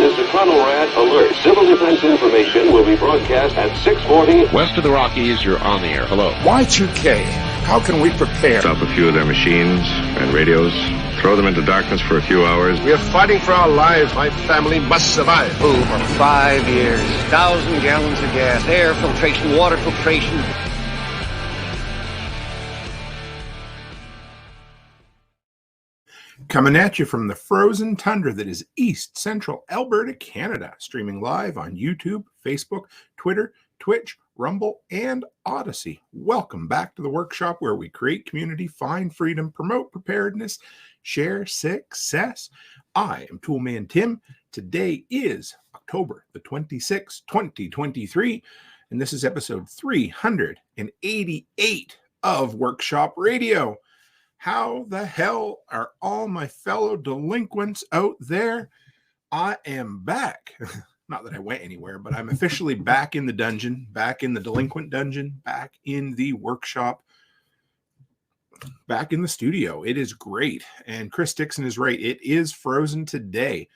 is the Conrad Alert. Civil defense information will be broadcast at 6:40. West of the Rockies, you're on the air. Hello. Y2K, how can we prepare? Stop a few of their machines and radios. Throw them into darkness for a few hours. We are fighting for our lives. My family must survive. Oh, for 5 years. 1,000 gallons of gas, air filtration, water filtration. Coming at you from the frozen tundra that is East Central Alberta, Canada. Streaming live on YouTube, Facebook, Twitter, Twitch, Rumble, and Odyssey. Welcome back to the workshop where we create community, find freedom, promote preparedness, share success. I am Toolman Tim. Today is October the 26th, 2023, and this is episode 388 of Workshop Radio. How the hell are all my fellow delinquents out there? I am back. Not that I went anywhere, but I'm officially back in the dungeon, back in the delinquent dungeon, back in the workshop, back in the studio. It is great. And Chris Dixon is right. It is frozen today.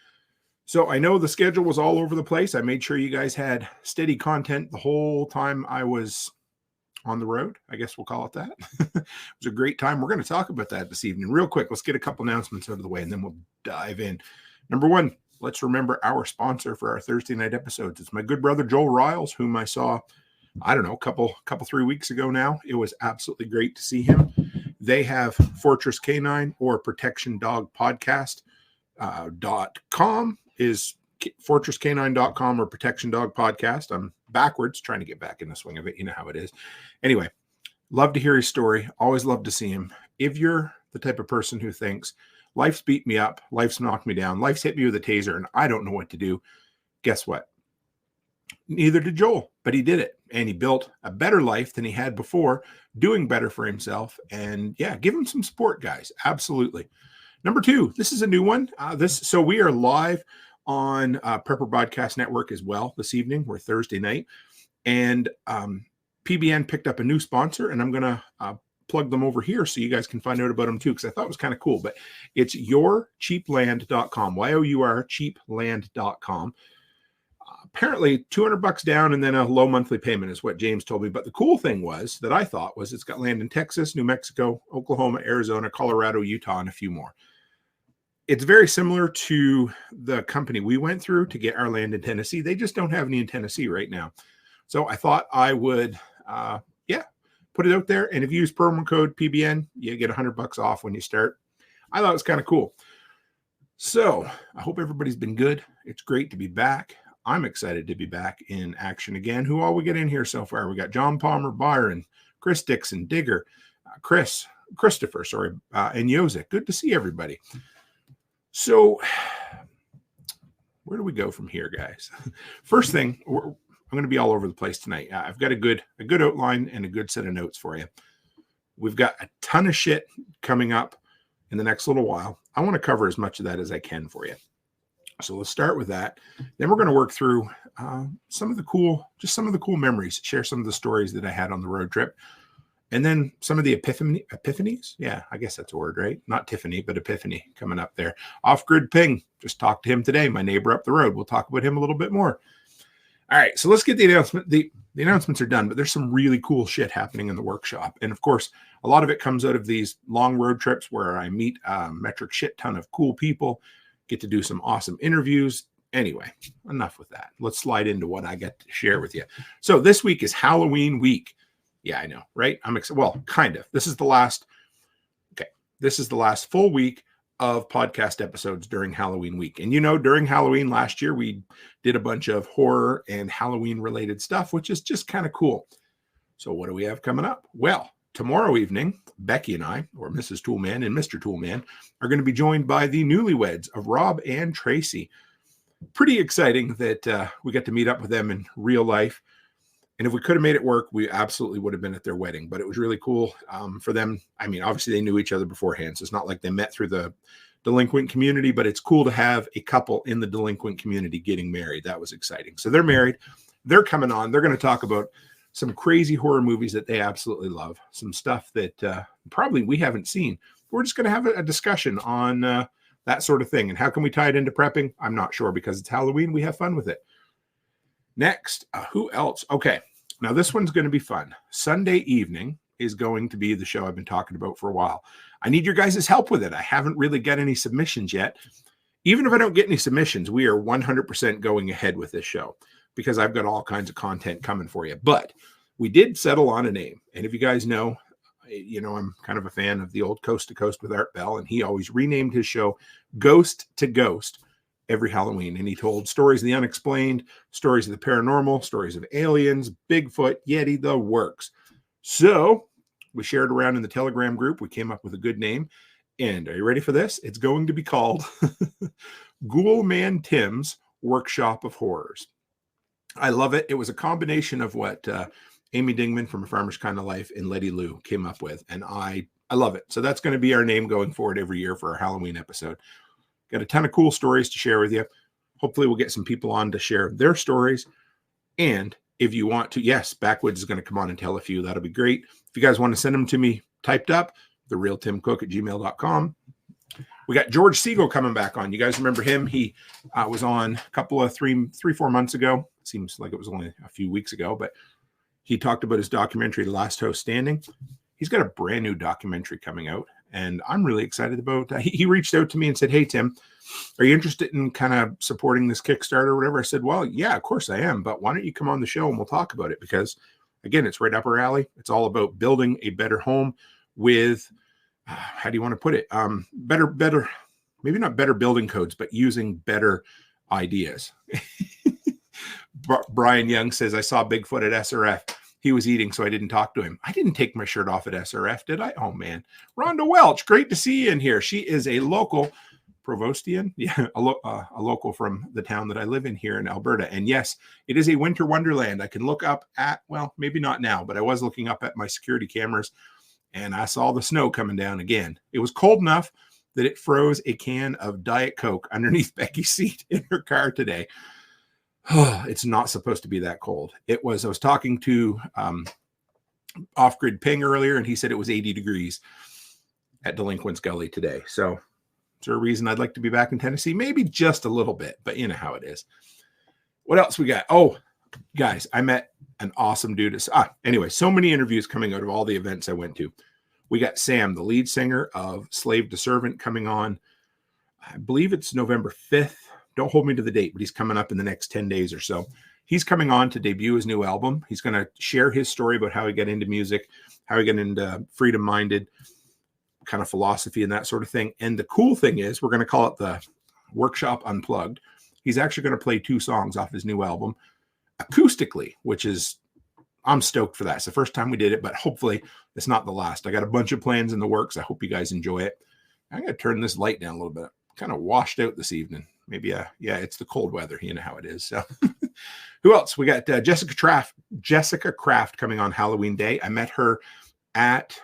So I know the schedule was all over the place. I made sure you guys had steady content the whole time I was on the road. I guess we'll call it that. It was a great time. We're going to talk about that this evening. Real quick, let's get a couple announcements out of the way and then we'll dive in. Number one, let's remember our sponsor for our Thursday night episodes. It's my good brother, Joel Riles, whom I saw, I don't know, a couple 3 weeks ago now. It was absolutely great to see him. They have Fortress Canine or Protection Dog Podcast .com is fortresscanine.com or Protection Dog Podcast. I'm backwards trying to get back in the swing of it. You know how it is. Anyway, love to hear his story. Always love to see him. If you're the type of person who thinks life's beat me up, life's knocked me down, life's hit me with a taser, and I don't know what to do, guess what? Neither did Joel, but he did it. And he built a better life than he had before, doing better for himself. And yeah, give him some support, guys. Absolutely. Number two, this is a new one. So we are live on Prepper Broadcast Network as well this evening. We're Thursday night. And PBN picked up a new sponsor, and I'm going to plug them over here so you guys can find out about them too, because I thought it was kind of cool. But it's yourcheapland.com, yourcheapland.com. Apparently $200 down and then a low monthly payment is what James told me. But the cool thing was that I thought was it's got land in Texas, New Mexico, Oklahoma, Arizona, Colorado, Utah, and a few more. It's very similar to the company we went through to get our land in Tennessee. They just don't have any in Tennessee right now. So I thought I would, put it out there. And if you use promo code PBN, you get $100 off when you start. I thought it was kind of cool. So I hope everybody's been good. It's great to be back. I'm excited to be back in action again. Who all we get in here so far? We got John Palmer, Byron, Chris Dixon, Digger, Christopher, and Yozek. Good to see everybody. So where do we go from here, guys? First thing, I'm going to be all over the place tonight. I've got a good outline and a good set of notes for you. We've got a ton of shit coming up in the next little while. I want to cover as much of that as I can for you. So let's start with that. Then we're going to work through some of the cool memories, share some of the stories that I had on the road trip. And then some of the epiphanies. Yeah, I guess that's a word, right? Not Tiffany, but epiphany coming up there. Off-grid ping. Just talked to him today, my neighbor up the road. We'll talk about him a little bit more. All right, so let's get the announcement. The announcements are done, but there's some really cool shit happening in the workshop. And of course, a lot of it comes out of these long road trips where I meet a metric shit ton of cool people, get to do some awesome interviews. Anyway, enough with that. Let's slide into what I get to share with you. So this week is Halloween week. Yeah, I know, right? I'm excited. Well, kind of. This is the last full week of podcast episodes during Halloween week. And during Halloween last year, we did a bunch of horror and Halloween related stuff, which is just kind of cool. So what do we have coming up? Well, tomorrow evening, Becky and I, or Mrs. Toolman and Mr. Toolman, are going to be joined by the newlyweds of Rob and Tracy. Pretty exciting that we got to meet up with them in real life. And if we could have made it work, we absolutely would have been at their wedding. But it was really cool for them. I mean, obviously they knew each other beforehand, so it's not like they met through the delinquent community, but it's cool to have a couple in the delinquent community getting married. That was exciting. So they're married. They're coming on. They're going to talk about some crazy horror movies that they absolutely love, some stuff that probably we haven't seen. We're just going to have a discussion on that sort of thing. And how can we tie it into prepping? I'm not sure, because it's Halloween. We have fun with it. Next, who else? Okay, now this one's going to be fun. Sunday evening is going to be the show I've been talking about for a while. I need your guys' help with it. I haven't really got any submissions yet. Even if I don't get any submissions, we are 100% going ahead with this show, because I've got all kinds of content coming for you. But we did settle on a name. And if you guys know, I'm kind of a fan of the old Coast to Coast with Art Bell, and he always renamed his show Ghost to Ghost every Halloween. And he told stories of the unexplained, stories of the paranormal, stories of aliens, Bigfoot, Yeti, the works. So we shared around in the Telegram group. We came up with a good name. And are you ready for this? It's going to be called Ghoulman Tim's Workshop of Horrors. I love it. It was a combination of what Amy Dingman from A Farmer's Kind of Life and Letty Lou came up with. And I love it. So that's going to be our name going forward every year for our Halloween episode. Got a ton of cool stories to share with you. Hopefully we'll get some people on to share their stories. And if you want to, yes, Backwoods is going to come on and tell a few. That'll be great. If you guys want to send them to me typed up, therealtimcook@gmail.com. We got George Siegel coming back on. You guys remember him? He was on a couple of 3-4 months ago. Seems like it was only a few weeks ago, but he talked about his documentary, The Last House Standing. He's got a brand new documentary coming out, and I'm really excited about he reached out to me and said, "Hey, Tim, are you interested in kind of supporting this Kickstarter or whatever?" I said, "Well, yeah, of course I am, but why don't you come on the show and we'll talk about it?" Because, again, it's right up our alley. It's all about building a better home with, how do you want to put it? Better, maybe not better building codes, but using better ideas. Brian Young says, "I saw Bigfoot at SRF. He was eating, so I didn't talk to him." I didn't take my shirt off at SRF, did I? Oh, man. Rhonda Welch, great to see you in here. She is a local Provostian, yeah, a local from the town that I live in here in Alberta. And yes, it is a winter wonderland. I can look up at, well, maybe not now, but I was looking up at my security cameras, and I saw the snow coming down again. It was cold enough that it froze a can of Diet Coke underneath Becky's seat in her car today. It's not supposed to be that cold. I was talking to Off-Grid Ping earlier, and he said it was 80 degrees at Delinquent's Gully today. So is there a reason I'd like to be back in Tennessee? Maybe just a little bit, but you know how it is. What else we got? Oh, guys, I met an awesome dude. Anyway, so many interviews coming out of all the events I went to. We got Sam, the lead singer of Slave to Servant, coming on. I believe it's November 5th. Don't hold me to the date, but he's coming up in the next 10 days or so. He's coming on to debut his new album. He's going to share his story about how he got into music, how he got into freedom-minded kind of philosophy and that sort of thing. And the cool thing is, we're going to call it the Workshop Unplugged. He's actually going to play 2 songs off his new album acoustically, which is, I'm stoked for that. It's the first time we did it, but hopefully it's not the last. I got a bunch of plans in the works. I hope you guys enjoy it. I'm going to turn this light down a little bit. Kind of washed out this evening. Maybe, yeah, it's the cold weather. You know how it is. So who else? We got Jessica Kraft coming on Halloween Day. I met her at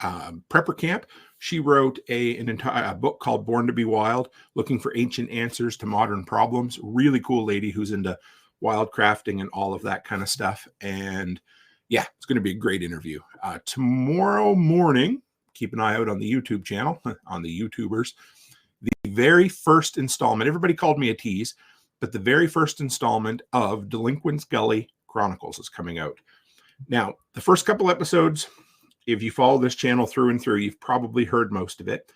Prepper Camp. She wrote an entire book called Born to be Wild, looking for ancient answers to modern problems. Really cool lady who's into wildcrafting and all of that kind of stuff. And yeah, it's going to be a great interview. Tomorrow morning, keep an eye out on the YouTube channel, on the YouTubers. The very first installment, everybody called me a tease, but the very first installment of Delinquent's Gully Chronicles is coming out. Now, the first couple episodes, if you follow this channel through and through, you've probably heard most of it,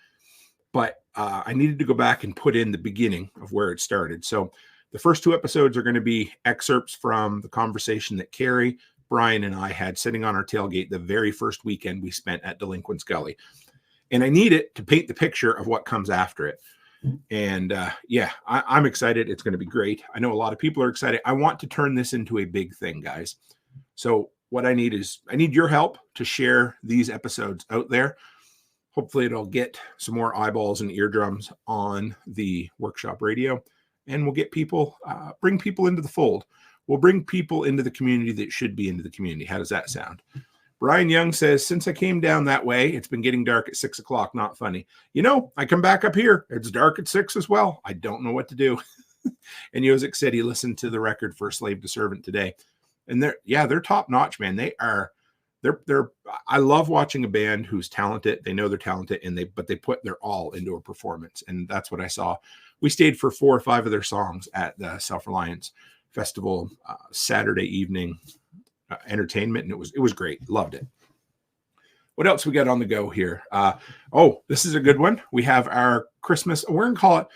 but I needed to go back and put in the beginning of where it started. So the first 2 episodes are going to be excerpts from the conversation that Carrie, Brian, and I had sitting on our tailgate the very first weekend we spent at Delinquent's Gully. And I need it to paint the picture of what comes after it. And yeah, I'm excited. It's going to be great. I know a lot of people are excited. I want to turn this into a big thing, guys. So what I need is, I need your help to share these episodes out there. Hopefully it'll get some more eyeballs and eardrums on the Workshop Radio, and we'll get people, bring people into the fold. We'll bring people into the community that should be into the community. How does that sound? Brian Young says, since I came down that way, it's been getting dark at 6 o'clock. Not funny. You know, I come back up here. It's dark at 6 as well. I don't know what to do. And Yozik said he listened to the record for Slave to Servant today. And they're top notch, man. They are I love watching a band who's talented. They know they're talented, but they put their all into a performance. And that's what I saw. We stayed for 4 or 5 of their songs at the Self-Reliance Festival Saturday evening entertainment. And it was great. Loved it. What else we got on the go here? This is a good one. We have our Christmas, we're going to call it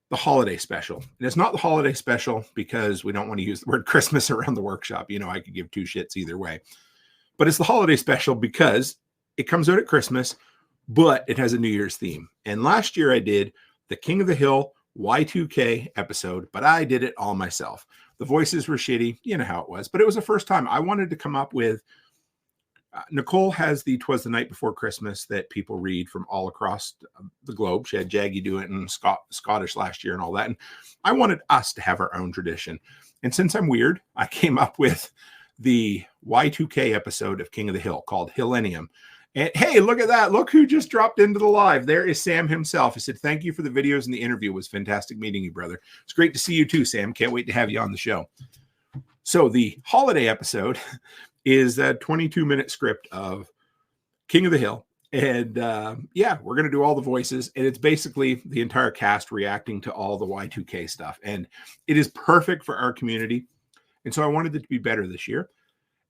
the holiday special. And it's not the holiday special because we don't want to use the word Christmas around the workshop. I could give 2 shits either way. But it's the holiday special because it comes out at Christmas, but it has a New Year's theme. And last year I did the King of the Hill Y2K episode, but I did it all myself. The voices were shitty. You know how it was. But it was the first time I wanted to come up with. Nicole has the 'Twas the Night Before Christmas that people read from all across the globe. She had Jaggy do it in Scottish last year and all that. And I wanted us to have our own tradition. And since I'm weird, I came up with the Y2K episode of King of the Hill called Hillenium. And hey, look at that. Look who just dropped into the live. There is Sam himself. He said, thank you for the videos and the interview. It was fantastic meeting you, brother. It's great to see you too, Sam. Can't wait to have you on the show. So the holiday episode is that 22-minute script of King of the Hill. And we're going to do all the voices. And it's basically the entire cast reacting to all the Y2K stuff. And it is perfect for our community. And so I wanted it to be better this year.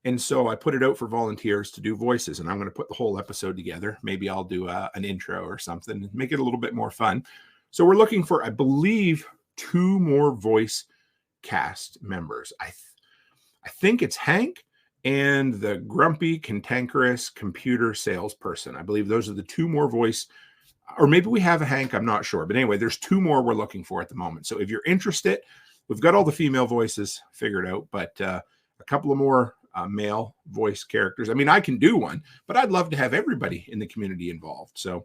And so I put it out for volunteers to do voices. And I'm going to put the whole episode together. Maybe I'll do an intro or something and make it a little bit more fun. So we're looking for, I believe, 2 more voice cast members. I think it's Hank and the grumpy, cantankerous computer salesperson. I believe those are the 2 more voice, or maybe we have a Hank, I'm not sure. But anyway, there's 2 more we're looking for at the moment. So if you're interested, we've got all the female voices figured out, but a couple of more male voice characters. I mean, I can do one, but I'd love to have everybody in the community involved. So,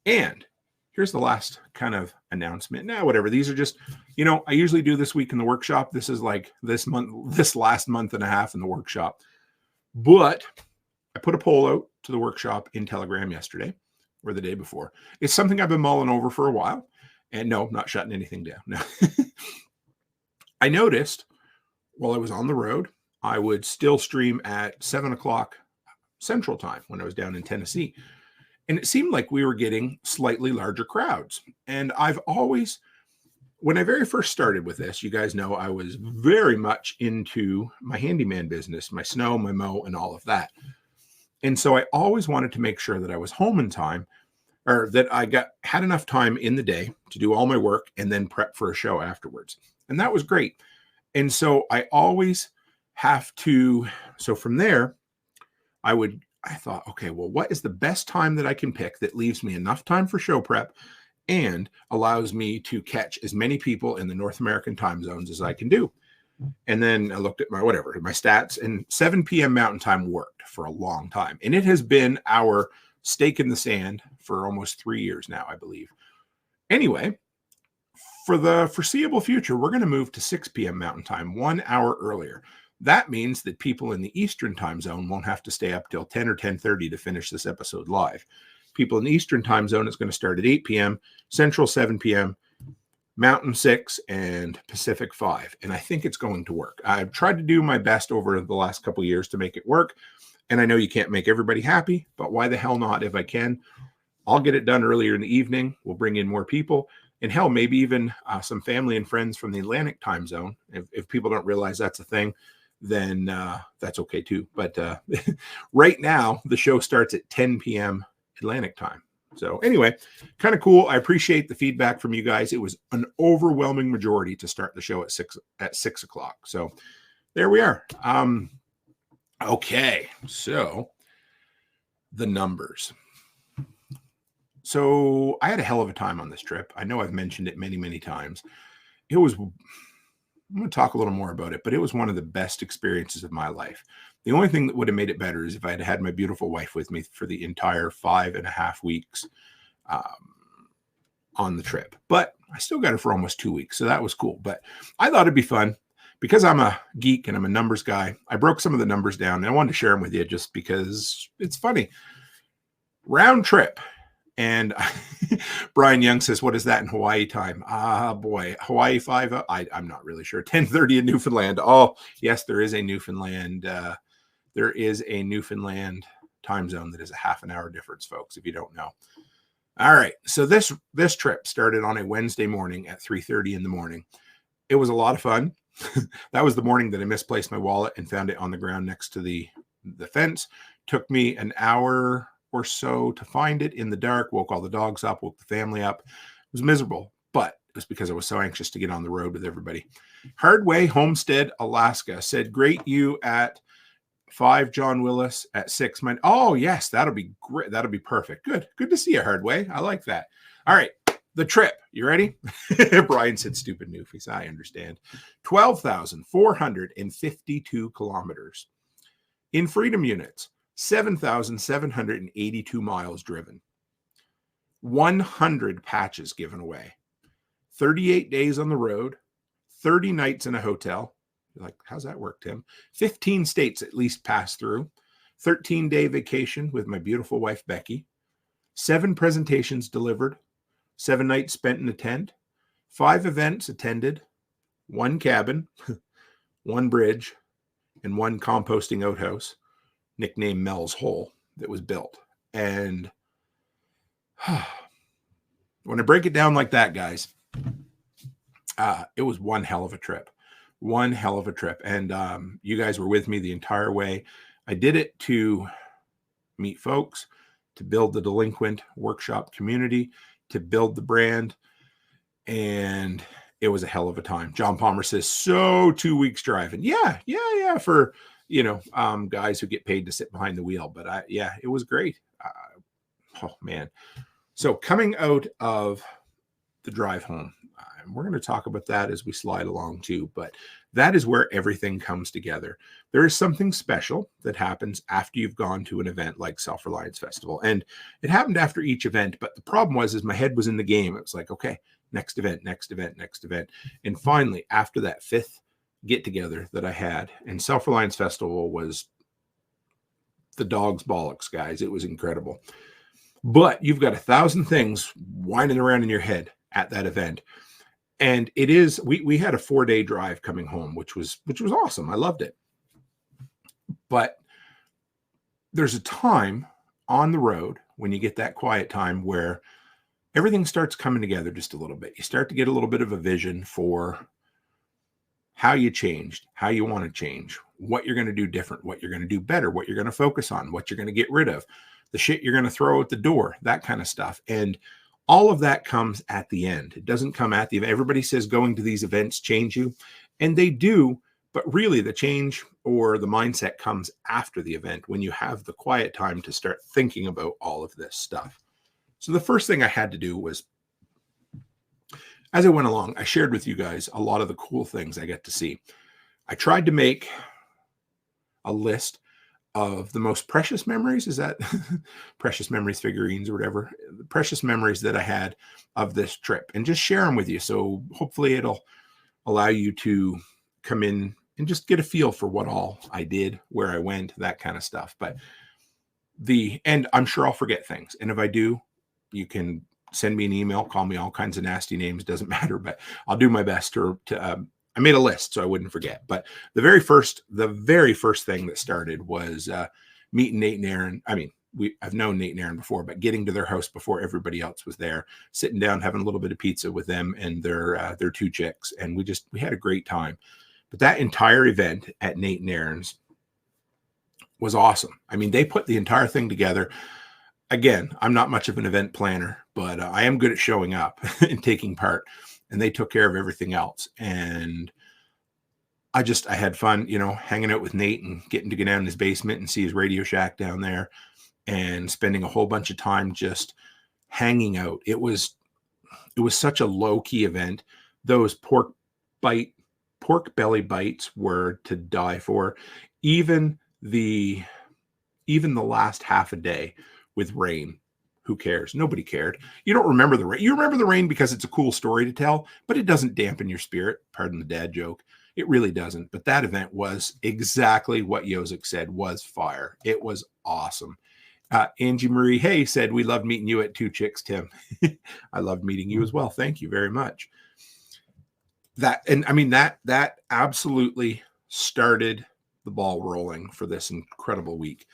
and here's the last kind of announcement. Now, whatever. These are just, I usually do this week in the workshop. This is like this last month and a half in the workshop. But I put a poll out to the workshop in Telegram yesterday or the day before. It's something I've been mulling over for a while. And no, not shutting anything down. No. I noticed while I was on the road, I would still stream at 7 o'clock Central Time when I was down in Tennessee. And it seemed like we were getting slightly larger crowds. And I've always, when I very first started with this, you guys know I was very much into my handyman business, my snow, my mow, and all of that. And so I always wanted to make sure that I was home in time, or that I had enough time in the day to do all my work and then prep for a show afterwards. And that was great. And so I always have to, so from there, I thought, okay, well, what is the best time that I can pick that leaves me enough time for show prep and allows me to catch as many people in the North American time zones as I can do? And then I looked at my stats, and 7 p.m. Mountain Time worked for a long time. And it has been our stake in the sand for almost 3 years now, I believe. Anyway, for the foreseeable future, we're going to move to 6 p.m. Mountain Time, 1 hour earlier. That means that people in the Eastern time zone won't have to stay up till 10 or 10:30 to finish this episode live. People in the Eastern time zone, it's going to start at 8 p.m., Central 7 p.m., Mountain 6, and Pacific 5. And I think it's going to work. I've tried to do my best over the last couple of years to make it work. And I know you can't make everybody happy, but why the hell not? If I can, I'll get it done earlier in the evening. We'll bring in more people. And hell, maybe even some family and friends from the Atlantic time zone. If people don't realize that's a thing, then that's okay too. But right now, the show starts at 10 p.m. Atlantic time. So anyway, kind of cool. I appreciate the feedback from you guys. It was an overwhelming majority to start the show at 6 o'clock. So there we are. Okay, so the numbers. So I had a hell of a time on this trip. I know I've mentioned it many, many times. I'm going to talk a little more about it, but it was one of the best experiences of my life. The only thing that would have made it better is if I had had my beautiful wife with me for the entire 5.5 weeks on the trip. But I still got her for almost 2 weeks, so that was cool. But I thought it'd be fun. Because I'm a geek and I'm a numbers guy, I broke some of the numbers down, and I wanted to share them with you just because it's funny. Round trip. And Brian Young says, what is that in Hawaii time? Boy, Hawaii 5, I'm not really sure. 10:30 in Newfoundland. Oh, yes, there is a Newfoundland There is a Newfoundland time zone that is a half an hour difference, folks, if you don't know. All right. So this trip started on a Wednesday morning at 3:30 in the morning. It was a lot of fun. That was the morning that I misplaced my wallet and found it on the ground next to the fence. Took me an hour or so to find it in the dark, woke all the dogs up, woke the family up. It was miserable, but it was because I was so anxious to get on the road with everybody. Hardway Homestead, Alaska said, great you at 5, John Willis at 6. Oh, yes, that'll be great. That'll be perfect. Good to see you, Hardway. I like that. All right. The trip. You ready? Brian said stupid newfies. I understand. 12,452 kilometers. In freedom units, 7,782 miles driven. 100 patches given away. 38 days on the road. 30 nights in a hotel. You're like, how's that work, Tim? 15 states at least passed through. 13-day vacation with my beautiful wife, Becky. 7 presentations delivered. 7 nights spent in a tent, 5 events attended, 1 cabin, 1 bridge, and 1 composting outhouse, nicknamed Mel's Hole, that was built. And when I break it down like that, guys, it was one hell of a trip. One hell of a trip. And you guys were with me the entire way. I did it to meet folks, to build the delinquent workshop community, to build the brand, and it was a hell of a time. John Palmer says, so 2 weeks driving. Yeah, for, guys who get paid to sit behind the wheel. But it was great. Oh, man. So coming out of the drive home, we're going to talk about that as we slide along too, but that is where everything comes together. There is something special that happens after you've gone to an event like Self-Reliance Festival. And it happened after each event, but the problem was my head was in the game. It was like, okay, next event. And finally, after that 5th get together that I had, and Self-Reliance Festival was the dog's bollocks, guys. It was incredible. But you've got 1,000 things winding around in your head at that event. And it is, we had a 4-day drive coming home, which was awesome. I loved it. But there's a time on the road when you get that quiet time where everything starts coming together just a little bit. You start to get a little bit of a vision for how you changed, how you want to change, what you're going to do different, what you're going to do better, what you're going to focus on, what you're going to get rid of, the shit you're going to throw at the door, that kind of stuff. And all of that comes at the end. It doesn't come at the event. Everybody says going to these events change you, and they do, but really the change or the mindset comes after the event when you have the quiet time to start thinking about all of this stuff. So the first thing I had to do was, as I went along, I shared with you guys a lot of the cool things I get to see. I tried to make a list of the most precious memories. Is that precious memories figurines or whatever? The precious memories that I had of this trip, and just share them with you. So hopefully it'll allow you to come in and just get a feel for what all I did, where I went, that kind of stuff. But and I'm sure I'll forget things. And if I do, you can send me an email, call me all kinds of nasty names. Doesn't matter, but I'll do my best to I made a list so I wouldn't forget. But the very first thing that started was meeting Nate and Aaron. I mean, I've known Nate and Aaron before, but getting to their house before everybody else was there, sitting down, having a little bit of pizza with them and their 2 chicks. And we had a great time. But that entire event at Nate and Aaron's was awesome. I mean, they put the entire thing together. Again, I'm not much of an event planner, but I am good at showing up and taking part. And they took care of everything else. And I had fun, hanging out with Nate and getting to go down in his basement and see his Radio Shack down there and spending a whole bunch of time just hanging out. It was such a low-key event. Those pork belly bites were to die for. Even the last half a day with rain. Who cares? Nobody cared. You don't remember the rain. You remember the rain because it's a cool story to tell, but it doesn't dampen your spirit. Pardon the dad joke. It really doesn't. But that event was exactly what Josek said, was fire. It was awesome. Angie Marie Hay said, we loved meeting you at 2 Chicks, Tim. I loved meeting you as well. Thank you very much. That absolutely started the ball rolling for this incredible week.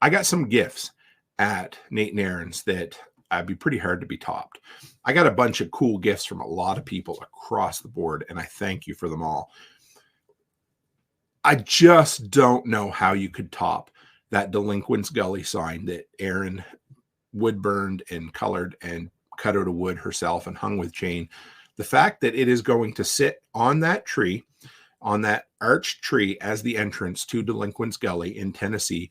I got some gifts at Nate and Aaron's that I'd be pretty hard to be topped. I got a bunch of cool gifts from a lot of people across the board, and I thank you for them all. I just don't know how you could top that Delinquents Gully sign that Aaron wood burned and colored and cut out of wood herself and hung with chain. The fact that it is going to sit on that tree, on that arched tree as the entrance to Delinquents Gully in Tennessee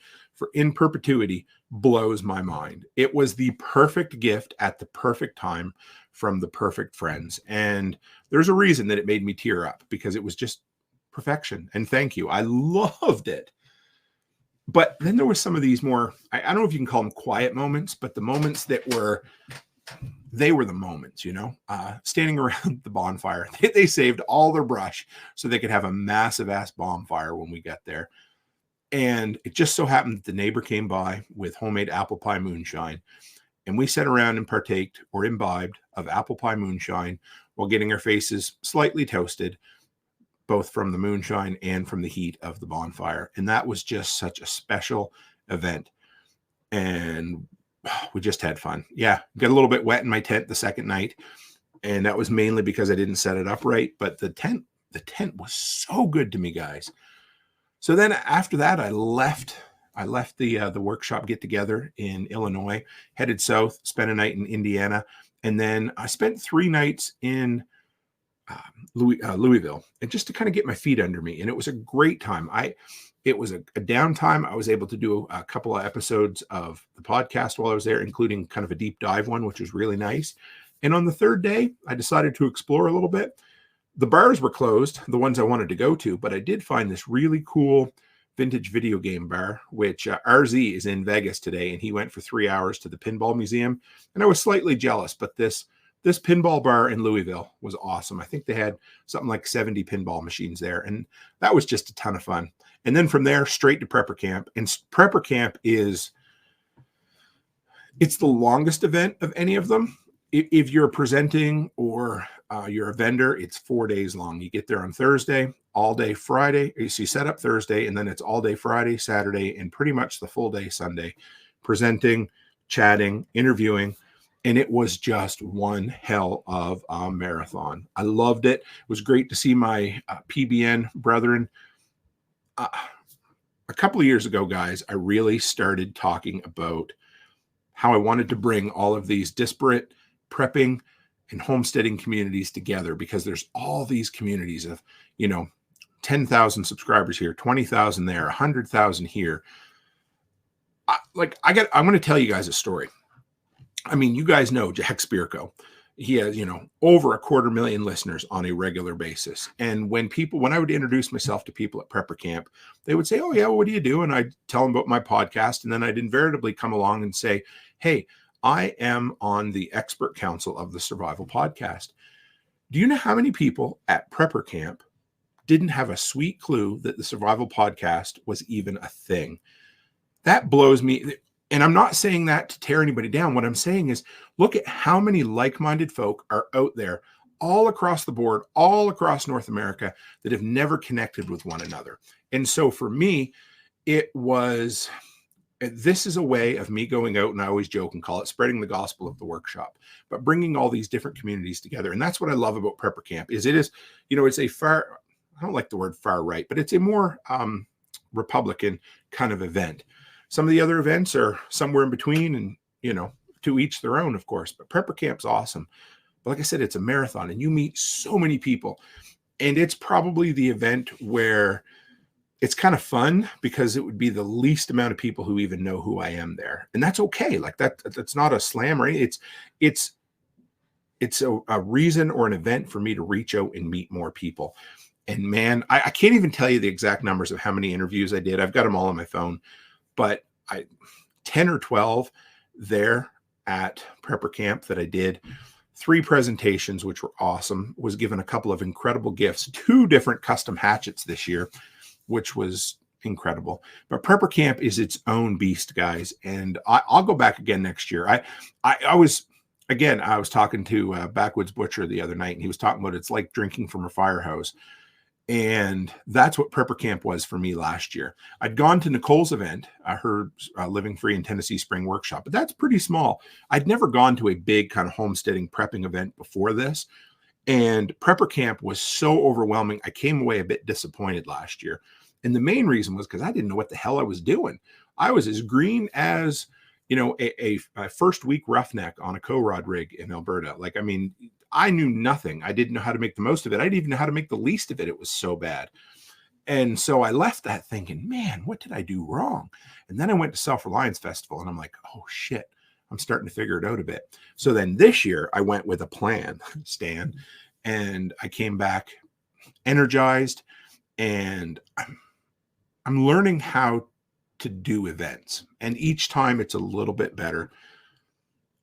in perpetuity blows my mind. It was the perfect gift at the perfect time from the perfect friends. And there's a reason that it made me tear up, because it was just perfection. And thank you. I loved it. But then there was some of these more, I don't know if you can call them quiet moments, but the moments that were the moments, standing around the bonfire. They saved all their brush so they could have a massive ass bonfire when we got there. And it just so happened that the neighbor came by with homemade apple pie moonshine. And we sat around and partaked or imbibed of apple pie moonshine while getting our faces slightly toasted, both from the moonshine and from the heat of the bonfire. And that was just such a special event. And we just had fun. Yeah, got a little bit wet in my tent the second night. And that was mainly because I didn't set it up right. But the tent was so good to me, guys. So then after that, I left the workshop get together in Illinois, headed south, spent a night in Indiana. And then I spent 3 nights in Louisville, and just to kind of get my feet under me. And it was a great time. It was a downtime. I was able to do a couple of episodes of the podcast while I was there, including kind of a deep dive one, which was really nice. And on the third day, I decided to explore a little bit. The bars were closed, the ones I wanted to go to, but I did find this really cool vintage video game bar, which RZ is in Vegas today, and he went for 3 hours to the Pinball Museum. And I was slightly jealous, but this pinball bar in Louisville was awesome. I think they had something like 70 pinball machines there, and that was just a ton of fun. And then from there, straight to Prepper Camp. And Prepper Camp it's the longest event of any of them. If you're presenting or you're a vendor, it's 4 days long. You get there on Thursday, all day Friday. You set up Thursday, and then it's all day Friday, Saturday, and pretty much the full day Sunday, presenting, chatting, interviewing. And it was just one hell of a marathon. I loved it. It was great to see my PBN brethren. A couple of years ago, guys, I really started talking about how I wanted to bring all of these disparate prepping and homesteading communities together, because there's all these communities of, 10,000 subscribers here, 20,000 there, 100,000 here. I'm going to tell you guys a story. I mean, you guys know Jack Spirko. He has, over 250,000 listeners on a regular basis. And when I would introduce myself to people at Prepper Camp, they would say, "Oh yeah, what do you do?" And I'd tell them about my podcast. And then I'd invariably come along and say, "Hey, I am on the expert council of the Survival Podcast." Do you know how many people at Prepper Camp didn't have a sweet clue that the Survival Podcast was even a thing? That blows me. And I'm not saying that to tear anybody down. What I'm saying is, look at how many like-minded folk are out there all across the board, all across North America, that have never connected with one another. And so for me, this is a way of me going out, and I always joke and call it spreading the gospel of the workshop, but bringing all these different communities together. And that's what I love about Prepper Camp it's a far, I don't like the word far right, but it's a more Republican kind of event. Some of the other events are somewhere in between, and, to each their own, of course, but Prepper Camp's awesome. But like I said, it's a marathon, and you meet so many people, and it's probably the event where it's kind of fun, because it would be the least amount of people who even know who I am there. And that's okay. Like that's not a slam or anything. It's a reason or an event for me to reach out and meet more people. And man, I can't even tell you the exact numbers of how many interviews I did. I've got them all on my phone, but 10 or 12 there at Prepper Camp that I did. 3 presentations, which were awesome. Was given a couple of incredible gifts, 2 different custom hatchets this year, which was incredible. But Prepper Camp is its own beast, guys. And I'll go back again next year. I was talking to Backwoods Butcher the other night, and he was talking about it's like drinking from a fire hose. And that's what prepper camp was for me last year. I'd gone to Nicole's event, her Living Free in Tennessee Spring Workshop, but that's pretty small. I'd never gone to a big kind of homesteading prepping event before this. And prepper camp was so overwhelming. I came away a bit disappointed last year. And the main reason was because I didn't know what the hell I was doing. I was as green as, a first week roughneck on a co-rod rig in Alberta. Like, I mean, I knew nothing. I didn't know how to make the most of it. I didn't even know how to make the least of it. It was so bad. And so I left that thinking, man, what did I do wrong? And then I went to Self-Reliance Festival and I'm like, oh shit, I'm starting to figure it out a bit. So then this year I went with a plan, Stan, and I came back energized, and I'm learning how to do events. And each time it's a little bit better.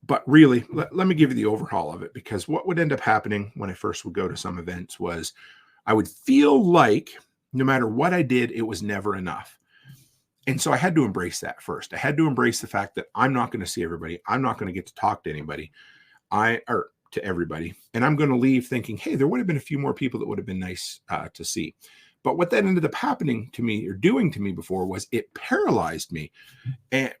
But really, let me give you the overhaul of it, because what would end up happening when I first would go to some events was I would feel like no matter what I did, it was never enough. And so I had to embrace that first. I had to embrace the fact that I'm not going to see everybody. I'm not going to get to talk to anybody, or to everybody. And I'm going to leave thinking, hey, there would have been a few more people that would have been nice to see. But what that ended up happening to me, or doing to me before, was it paralyzed me. And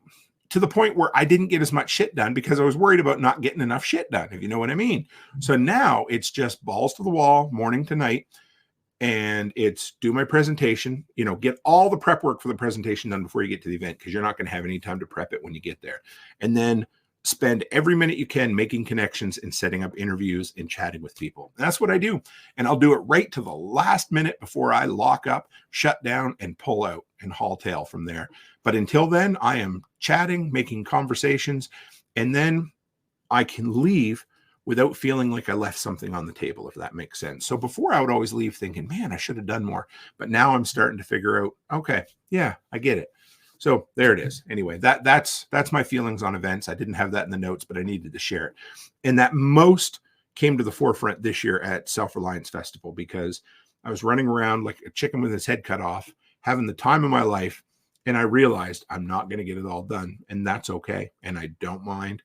to the point where I didn't get as much shit done because I was worried about not getting enough shit done, if you know what I mean. So now it's just balls to the wall, morning to night, and it's do my presentation, get all the prep work for the presentation done before you get to the event, because you're not going to have any time to prep it when you get there. And then spend every minute you can making connections and setting up interviews and chatting with people. And that's what I do. And I'll do it right to the last minute before I lock up, shut down, and pull out and haul tail from there. But until then, I am chatting, making conversations, and then I can leave without feeling like I left something on the table, if that makes sense. So before I would always leave thinking, man, I should have done more. But now I'm starting to figure out, okay, yeah, I get it. So there it is. Anyway, that's my feelings on events. I didn't have that in the notes, but I needed to share it. And that most came to the forefront this year at Self-Reliance Festival, because I was running around like a chicken with his head cut off, having the time of my life. And I realized I'm not going to get it all done. And that's okay. And I don't mind.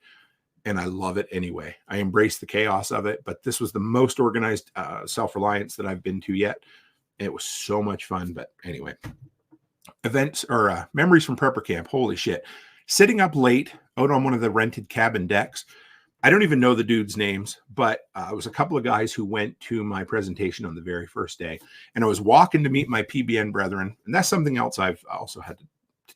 And I love it anyway. I embrace the chaos of it. But this was the most organized Self-Reliance that I've been to yet. It was so much fun. But anyway, events or memories from prepper camp. Holy shit. Sitting up late out on one of the rented cabin decks. I don't even know the dudes' names, but it was a couple of guys who went to my presentation on the very first day. And I was walking to meet my PBN brethren. And that's something else I've also had to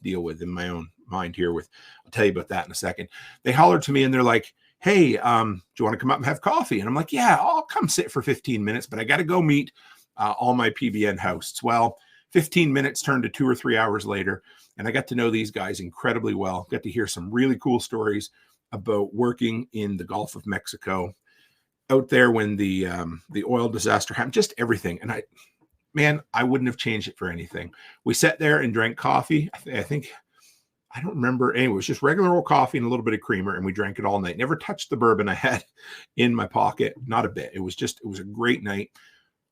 deal with in my own mind here with, I'll tell you about that in a second. They hollered to me and they're like, hey, do you want to come up and have coffee? And I'm like, yeah, I'll come sit for 15 minutes, but I got to go meet all my PBN hosts. Well, 15 minutes turned to 2 or 3 hours later, and I got to know these guys incredibly well. Got to hear some really cool stories about working in the Gulf of Mexico out there when the oil disaster happened, just everything. And I wouldn't have changed it for anything. We sat there and drank coffee. I don't remember. Anyway, it was just regular old coffee and a little bit of creamer, and we drank it all night. Never touched the bourbon I had in my pocket. Not a bit. It was a great night.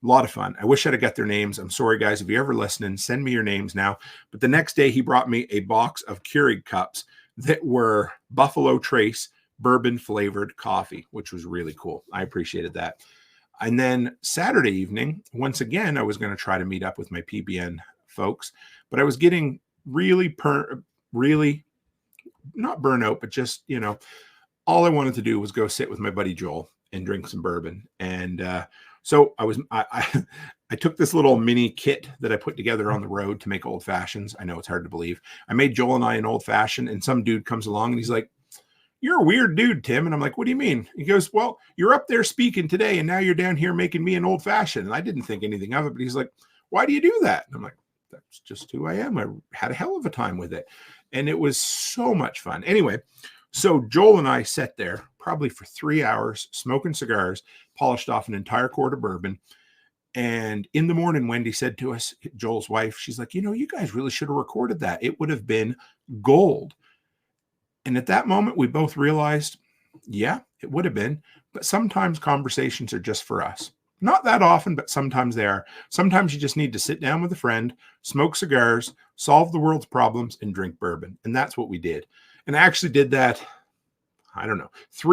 A lot of fun. I wish I'd have got their names. I'm sorry, guys. If you're ever listening, send me your names now. But the next day, he brought me a box of Keurig cups that were Buffalo Trace bourbon flavored coffee, which was really cool. I appreciated that. And then Saturday evening, once again, I was going to try to meet up with my PBN folks, but I was getting really not burnout, but just, all I wanted to do was go sit with my buddy Joel and drink some bourbon. And so I took this little mini kit that I put together on the road to make old fashions. I know it's hard to believe. I made Joel and I an old fashioned, and some dude comes along and he's like, "You're a weird dude, Tim." And I'm like, "What do you mean?" He goes, "Well, you're up there speaking today, and now you're down here making me an old fashioned." And I didn't think anything of it, but he's like, "Why do you do that?" And I'm like, "That's just who I am." I had a hell of a time with it. And it was so much fun. Anyway, so Joel and I sat there probably for 3 hours, smoking cigars, polished off an entire quart of bourbon. And in the morning, Wendy said to us, Joel's wife, she's like, "You guys really should have recorded that. It would have been gold." And at that moment, we both realized, yeah, it would have been. But sometimes conversations are just for us. Not that often, but sometimes they are. Sometimes you just need to sit down with a friend, smoke cigars, solve the world's problems, and drink bourbon. And that's what we did. And I actually did that, I don't know,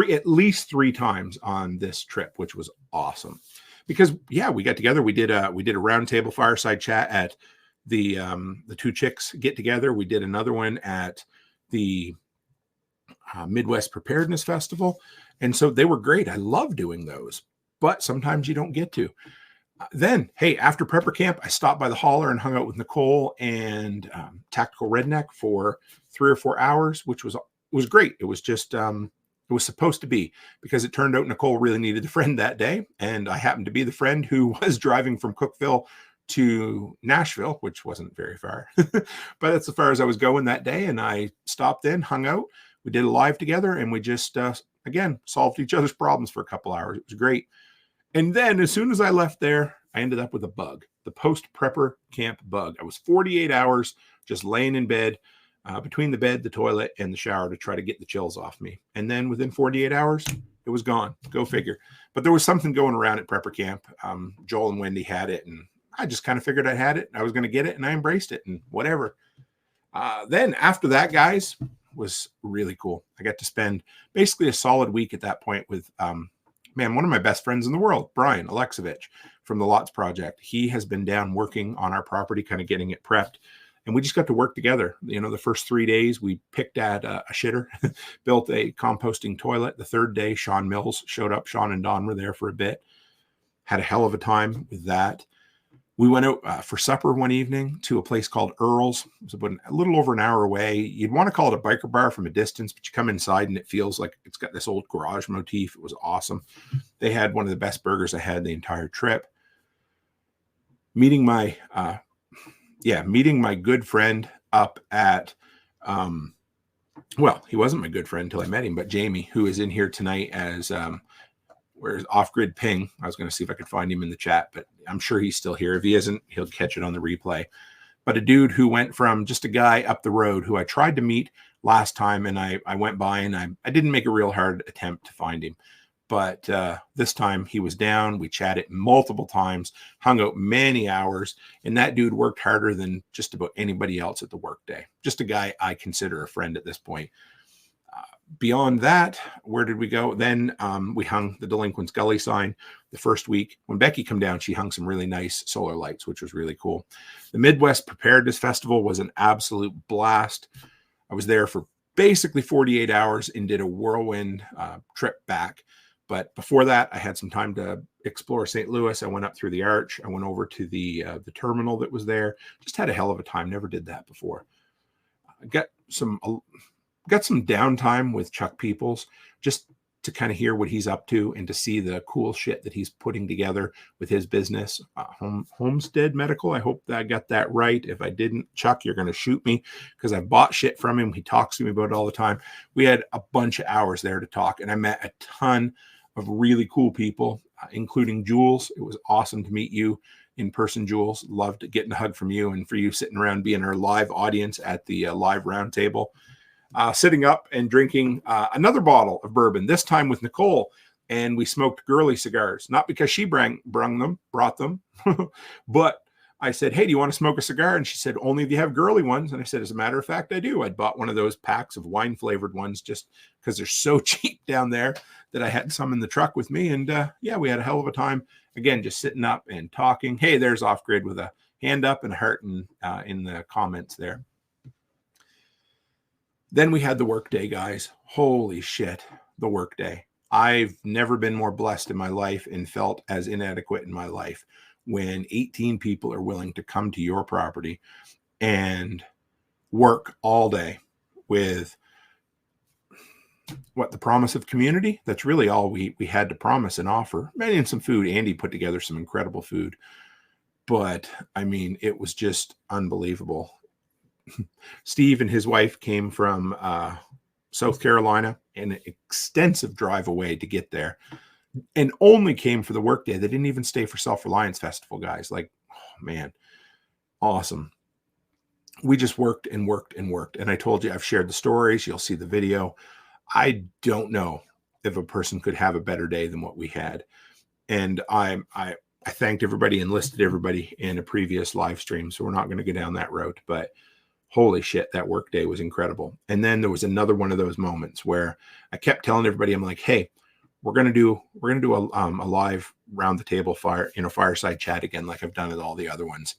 at least three times on this trip, which was awesome. because we got together. We did a roundtable fireside chat at the Two Chicks get together. We did another one at the Midwest Preparedness Festival. And so they were great. I love doing those, but sometimes you don't get to. Then, hey, after prepper camp, I stopped by the Holler and hung out with Nicole and Tactical Redneck for 3 or 4 hours, which was great. It was just, it was supposed to be, because it turned out Nicole really needed a friend that day. And I happened to be the friend who was driving from Cookeville to Nashville, which wasn't very far, but that's as far as I was going that day. And I stopped in, hung out. We did a live together, and we just, again, solved each other's problems for a couple hours. It was great. And then as soon as I left there, I ended up with a bug, the post-prepper camp bug. I was 48 hours just laying in bed, between the bed, the toilet, and the shower to try to get the chills off me. And then within 48 hours, it was gone. Go figure. But there was something going around at prepper camp. Joel and Wendy had it, and I just kind of figured I had it. I was going to get it, and I embraced it, and whatever. Then after that, guys, was really cool. I got to spend basically a solid week at that point with, one of my best friends in the world, Brian Alexovich from the Lots Project. He has been down working on our property, kind of getting it prepped. And we just got to work together. You know, the first 3 days we picked at a shitter, built a composting toilet. The third day, Sean Mills showed up. Sean and Don were there for a bit. Had a hell of a time with that. We went out for supper one evening to a place called Earl's. It was about a little over an hour away. You'd want to call it a biker bar from a distance, but you come inside and it feels like it's got this old garage motif. It was awesome. They had one of the best burgers I had the entire trip. Meeting my good friend up at, he wasn't my good friend until I met him, but Jamie, who is in here tonight as, where's Off-Grid Ping? I was going to see if I could find him in the chat, but I'm sure he's still here. If he isn't, he'll catch it on the replay. But a dude who went from just a guy up the road who I tried to meet last time, and I went by and I didn't make a real hard attempt to find him. But this time he was down. We chatted multiple times, hung out many hours, and that dude worked harder than just about anybody else at the workday. Just a guy I consider a friend at this point. Beyond that, where did we go? Then we hung the Delinquents Gully sign the first week. When Becky came down, she hung some really nice solar lights, which was really cool. The Midwest Preparedness Festival was an absolute blast. I was there for basically 48 hours and did a whirlwind trip back. But before that, I had some time to explore St. Louis. I went up through the Arch. I went over to the terminal that was there. Just had a hell of a time. Never did that before. I got some downtime with Chuck Peoples just to kind of hear what he's up to and to see the cool shit that he's putting together with his business, Homestead Medical. I hope that I got that right. If I didn't, Chuck, you're going to shoot me because I bought shit from him. He talks to me about it all the time. We had a bunch of hours there to talk, and I met a ton of really cool people, including Jules. It was awesome to meet you in person, Jules. Loved getting a hug from you, and for you sitting around being our live audience at the live roundtable. Sitting up and drinking another bottle of bourbon, this time with Nicole, and we smoked girly cigars. Not because she brought them, but I said, hey, do you want to smoke a cigar? And she said, only if you have girly ones. And I said, as a matter of fact, I do. I'd bought one of those packs of wine-flavored ones just because they're so cheap down there that I had some in the truck with me. And we had a hell of a time. Again, just sitting up and talking. Hey, there's Off-Grid with a hand up and a heart in the comments there. Then we had the workday, guys. Holy shit, the workday. I've never been more blessed in my life and felt as inadequate in my life when 18 people are willing to come to your property and work all day with the promise of community. That's really all we had to promise and offer. And some food. Andy put together some incredible food. But, I mean, it was just unbelievable. Steve and his wife came from South Carolina, an extensive drive away to get there, and only came for the workday. They didn't even stay for Self-Reliance Festival, guys. Like, oh, man, awesome. We just worked and worked and worked. And I told you, I've shared the stories. You'll see the video. I don't know if a person could have a better day than what we had. And I thanked everybody and listed everybody in a previous live stream. So we're not going to go down that road, but holy shit, that work day was incredible. And then there was another one of those moments where I kept telling everybody, I'm like, hey, we're gonna do a live round the table fireside chat again, like I've done at all the other ones.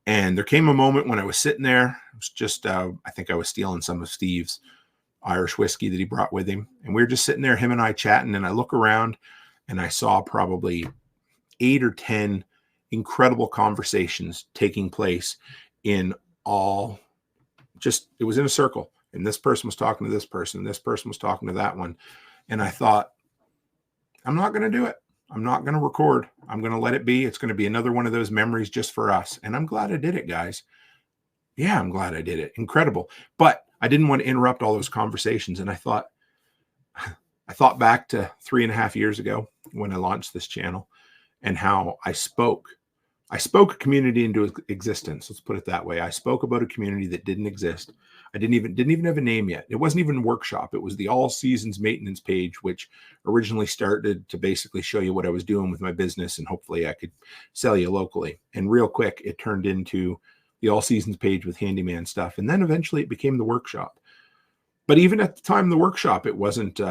And there came a moment when I was sitting there. It was just I think I was stealing some of Steve's Irish whiskey that he brought with him, and we were just sitting there, him and I chatting. And I look around, and I saw probably 8 or 10 incredible conversations taking place in all. Just it was in a circle, and this person was talking to this person, and this person was talking to that one, and I thought, I'm not going to do it. I'm not going to record. I'm going to let it be. It's going to be another one of those memories just for us. And I'm glad I did it, guys. Yeah, I'm glad I did it. Incredible. But I didn't want to interrupt all those conversations. And I thought back to 3.5 years ago when I launched this channel and how I spoke a community into existence. Let's put it that way. I spoke about a community that didn't exist. I didn't even have a name yet. It wasn't even a workshop. It was the all seasons maintenance page, which originally started to basically show you what I was doing with my business, and hopefully I could sell you locally. And real quick, it turned into the all seasons page with handyman stuff. And then eventually it became the workshop. But even at the time of the workshop, it wasn't,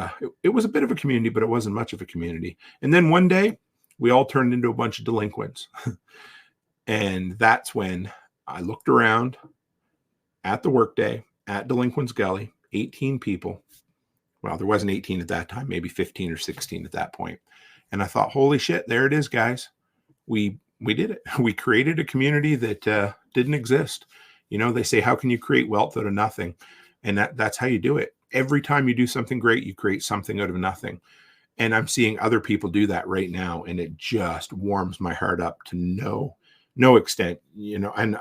it was a bit of a community, but it wasn't much of a community. And then one day we all turned into a bunch of delinquents. And that's when I looked around at the workday at Delinquents Gully, 18 people. Well, there wasn't 18 at that time, maybe 15 or 16 at that point. And I thought, holy shit, there it is, guys. We did it. We created a community that didn't exist. You know, they say, how can you create wealth out of nothing? And that's how you do it. Every time you do something great, you create something out of nothing. And I'm seeing other people do that right now. And it just warms my heart up to no extent, you know. And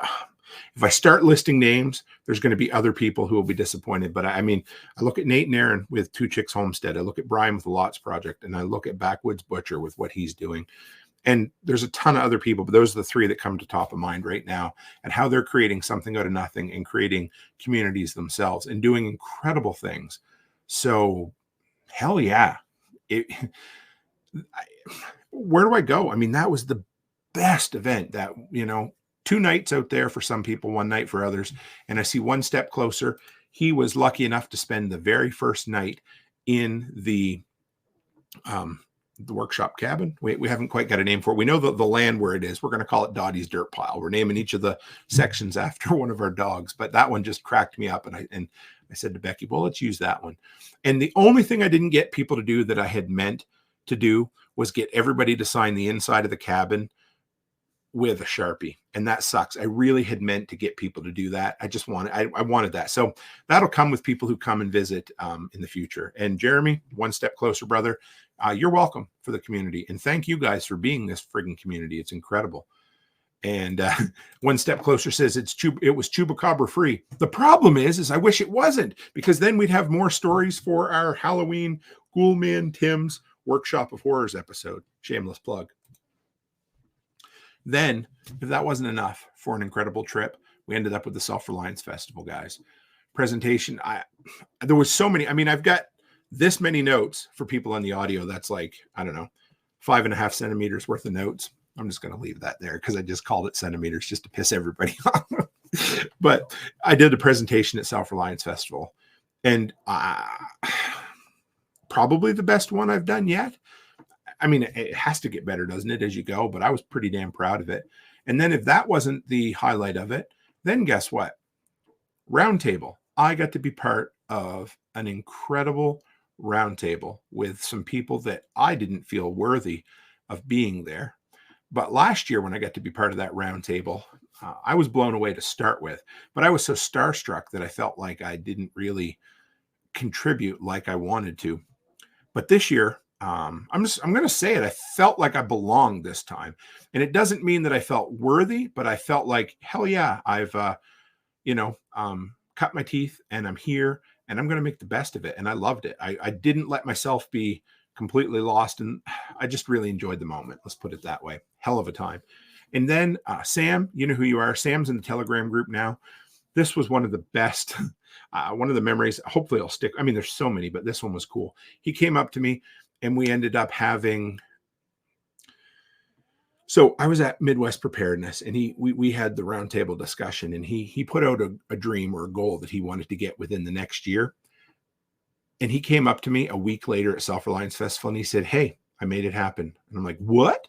if I start listing names, there's going to be other people who will be disappointed. But I mean, I look at Nate and Aaron with Two Chicks Homestead. I look at Brian with the Lots Project, and I look at Backwoods Butcher with what he's doing. And there's a ton of other people, but those are the three that come to top of mind right now, and how they're creating something out of nothing and creating communities themselves and doing incredible things. So hell yeah. Where do I go? I mean, that was the best event that, you know, 2 nights out there for some people, 1 night for others. And I see One Step Closer. He was lucky enough to spend the very first night in the workshop cabin. We haven't quite got a name for it. We know the land where it is. We're going to call it Dottie's Dirt Pile. We're naming each of the sections after one of our dogs, but that one just cracked me up. And I said to Becky, well, let's use that one. And the only thing I didn't get people to do that I had meant to do was get everybody to sign the inside of the cabin with a Sharpie. And that sucks. I really had meant to get people to do that. I wanted that. So that'll come with people who come and visit in the future. And Jeremy, One Step Closer, brother, you're welcome for the community. And thank you guys for being this friggin' community. It's incredible. And One Step Closer says it was Chupacabra free. The problem is I wish it wasn't, because then we'd have more stories for our Halloween Toolman Tim's Workshop of Horrors episode. Shameless plug. Then, if that wasn't enough for an incredible trip, we ended up with the Self-Reliance Festival, guys. Presentation. There was so many. I mean, I've got this many notes for people on the audio. That's like, I don't know, 5.5 centimeters worth of notes. I'm just going to leave that there because I just called it centimeters just to piss everybody off. But I did a presentation at Self-Reliance Festival, and probably the best one I've done yet. I mean, it has to get better, doesn't it, as you go? But I was pretty damn proud of it. And then if that wasn't the highlight of it, then guess what? Roundtable. I got to be part of an incredible roundtable with some people that I didn't feel worthy of being there. But last year when I got to be part of that roundtable, I was blown away to start with. But I was so starstruck that I felt like I didn't really contribute like I wanted to. But this year, I'm going to say it. I felt like I belonged this time. And it doesn't mean that I felt worthy, but I felt like, hell yeah, I've, cut my teeth and I'm here and I'm going to make the best of it. And I loved it. I didn't let myself be completely lost. And I just really enjoyed the moment. Let's put it that way. Hell of a time. And then Sam, you know who you are. Sam's in the Telegram group now. This was one of the best, one of the memories. Hopefully it'll stick. I mean, there's so many, but this one was cool. He came up to me and we ended up having, so I was at Midwest Preparedness and we had the roundtable discussion, and he put out a dream or a goal that he wanted to get within the next year. And he came up to me a week later at Self-Reliance Festival and he said, "Hey, I made it happen." And I'm like, "What?"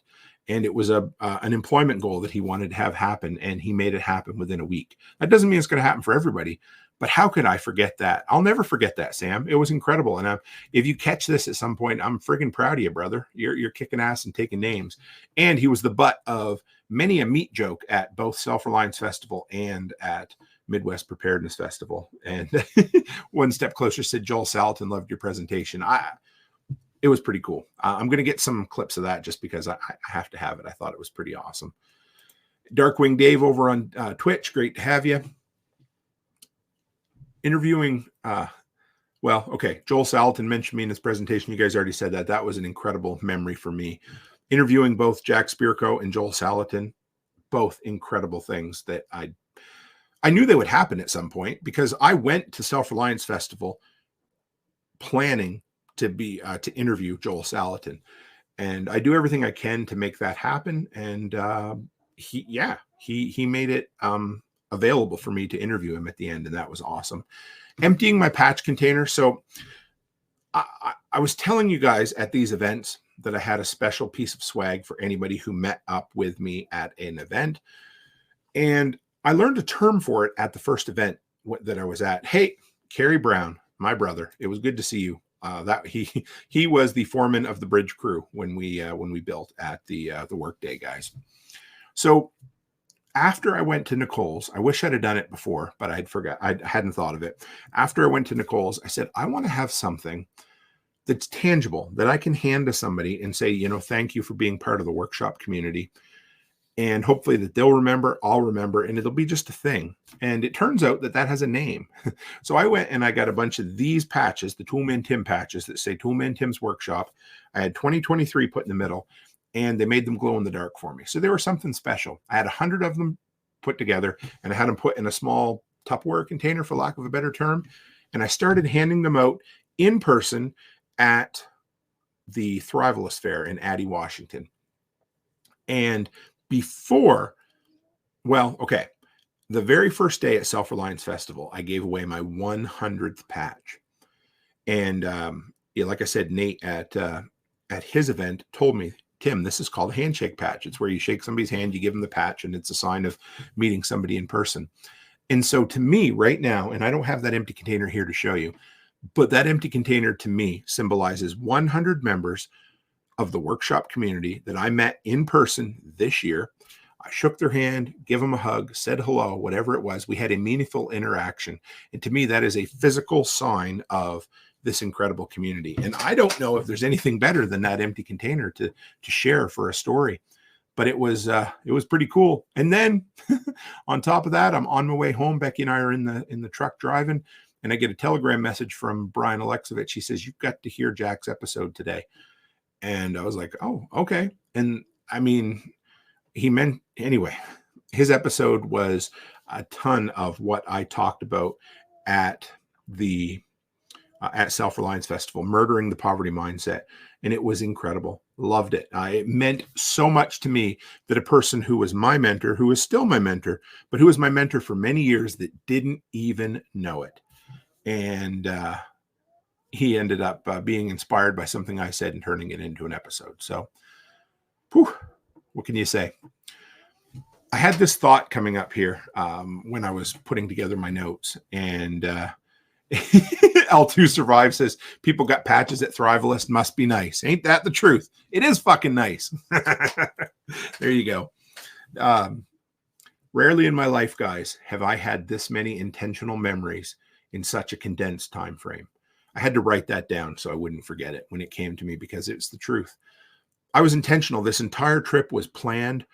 And it was an employment goal that he wanted to have happen, and he made it happen within a week. That doesn't mean it's going to happen for everybody, but how could I forget that? I'll never forget that, Sam. It was incredible. And if you catch this at some point, I'm friggin' proud of you, brother. You're kicking ass and taking names. And he was the butt of many a meat joke at both Self-Reliance Festival and at Midwest Preparedness Festival. And One Step Closer said, "Joel Salatin loved your presentation." It was pretty cool. I'm going to get some clips of that just because I have to have it. I thought it was pretty awesome. Darkwing Dave over on Twitch. Great to have you. Interviewing, Joel Salatin mentioned me in his presentation. You guys already said that. That was an incredible memory for me. Interviewing both Jack Spirko and Joel Salatin, both incredible things that I knew they would happen at some point because I went to Self-Reliance Festival planning to interview Joel Salatin, and I do everything I can to make that happen. And he made it available for me to interview him at the end, and that was awesome. Emptying my patch container. So I was telling you guys at these events that I had a special piece of swag for anybody who met up with me at an event, and I learned a term for it at the first event that I was at. Hey, Kerry Brown, my brother, it was good to see you. That he was the foreman of the bridge crew when we built at the Workday guys. So after I went to Nicole's, I wish I'd have done it before, but I hadn't thought of it. After I went to Nicole's, I said, I want to have something that's tangible that I can hand to somebody and say, thank you for being part of the workshop community. And hopefully that they'll remember, I'll remember, and it'll be just a thing. And it turns out that has a name. So I went and I got a bunch of these patches, the Toolman Tim patches that say Toolman Tim's Workshop. I had 2023 put in the middle, and they made them glow in the dark for me. So they were something special. I had 100 of them put together, and I had them put in a small Tupperware container, for lack of a better term. And I started handing them out in person at the Thrivalist Fair in Addy, Washington. And the very first day at Self-Reliance Festival, I gave away my 100th patch. And like I said, Nate at his event told me, "Tim, this is called a handshake patch. It's where you shake somebody's hand, you give them the patch, and it's a sign of meeting somebody in person." And so to me right now, and I don't have that empty container here to show you, but that empty container to me symbolizes 100 members of the workshop community that I met in person this year. I shook their hand, give them a hug, said hello, whatever it was. We had a meaningful interaction. And to me, that is a physical sign of this incredible community. And I don't know if there's anything better than that empty container to share for a story, but it was pretty cool. And then on top of that, I'm on my way home. Becky and I are in the truck driving, and I get a telegram message from Brian Alexovich. He says, "You've got to hear Jack's episode today." And I was like, "Oh, okay." And I mean, his episode was a ton of what I talked about at Self-Reliance Festival, murdering the poverty mindset. And it was incredible. Loved it. It meant so much to me that a person who was my mentor, who is still my mentor, but who was my mentor for many years, that didn't even know it. And, he ended up being inspired by something I said and turning it into an episode. So, what can you say? I had this thought coming up here when I was putting together my notes, and L2 Survive says, "People got patches at Thrivalist, must be nice." Ain't that the truth? It is fucking nice. There you go. Rarely in my life, guys, have I had this many intentional memories in such a condensed time frame. I had to write that down so I wouldn't forget it when it came to me, because it's the truth. I was intentional. This entire trip was planned.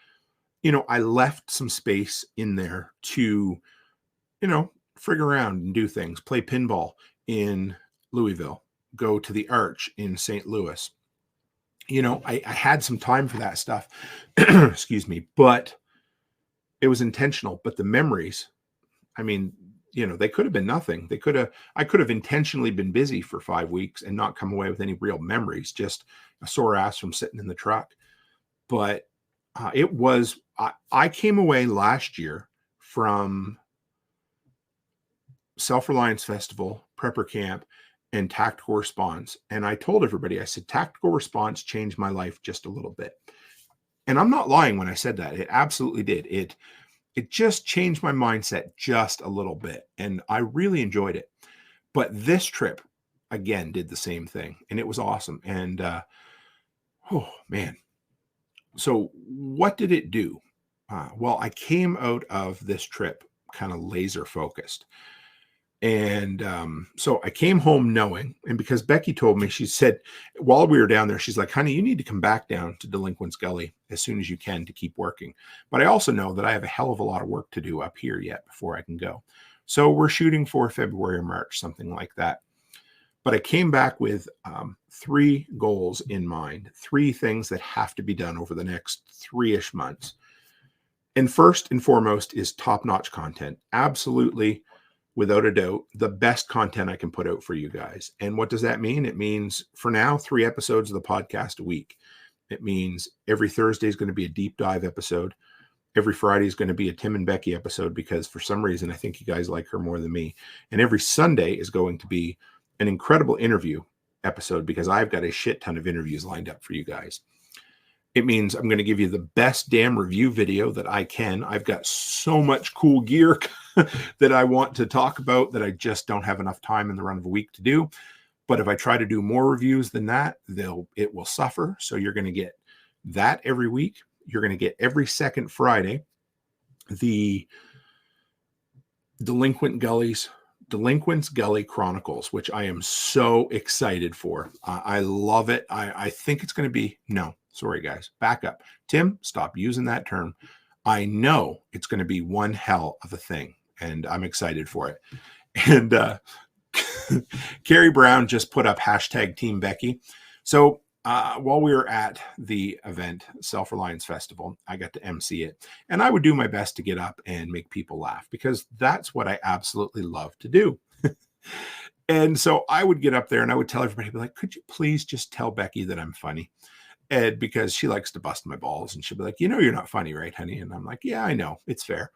I left some space in there to, frig around and do things, play pinball in Louisville, go to the Arch in St. Louis. I had some time for that stuff. Excuse me. But it was intentional. But the memories, they could have been nothing. I could have intentionally been busy for 5 weeks and not come away with any real memories, just a sore ass from sitting in the truck. But I came away last year from Self-Reliance Festival, Prepper Camp, and tactical response. And I told everybody, I said, tactical response changed my life just a little bit. And I'm not lying when I said that. It absolutely did. It just changed my mindset just a little bit. And I really enjoyed it. But this trip, again, did the same thing. And it was awesome. And, oh, man. So what did it do? Well, I came out of this trip kind of laser focused. And so I came home knowing, and because Becky told me, she said, while we were down there, she's like, honey, you need to come back down to Delinquents Gully as soon as you can to keep working. But I also know that I have a hell of a lot of work to do up here yet before I can go. So we're shooting for February or March, something like that. But I came back with 3 goals in mind, 3 things that have to be done over the next 3-ish months. And first and foremost is top-notch content. Absolutely, without a doubt, the best content I can put out for you guys. And what does that mean? It means, for now, 3 episodes of the podcast a week. It means every Thursday is going to be a deep dive episode. Every Friday is going to be a Tim and Becky episode because for some reason, I think you guys like her more than me. And every Sunday is going to be an incredible interview episode because I've got a shit ton of interviews lined up for you guys. It means I'm going to give you the best damn review video that I can. I've got so much cool gear that I want to talk about that I just don't have enough time in the run of a week to do. But if I try to do more reviews than that, it will suffer. So you're going to get that every week. You're going to get every second Friday the Delinquents Gully Chronicles, which I am so excited for. I love it. I think it's going to be, no, sorry guys, back up. Tim, stop using that term. I know it's going to be one hell of a thing, and I'm excited for it. And Carrie Brown just put up hashtag Team Becky. So while we were at the event, Self-Reliance Festival, I got to MC it. And I would do my best to get up and make people laugh because that's what I absolutely love to do. And so I would get up there and I would tell everybody, be like, could you please just tell Becky that I'm funny? And because she likes to bust my balls and she'll be like, you know, you're not funny, right, honey? And I'm like, yeah, I know. It's fair.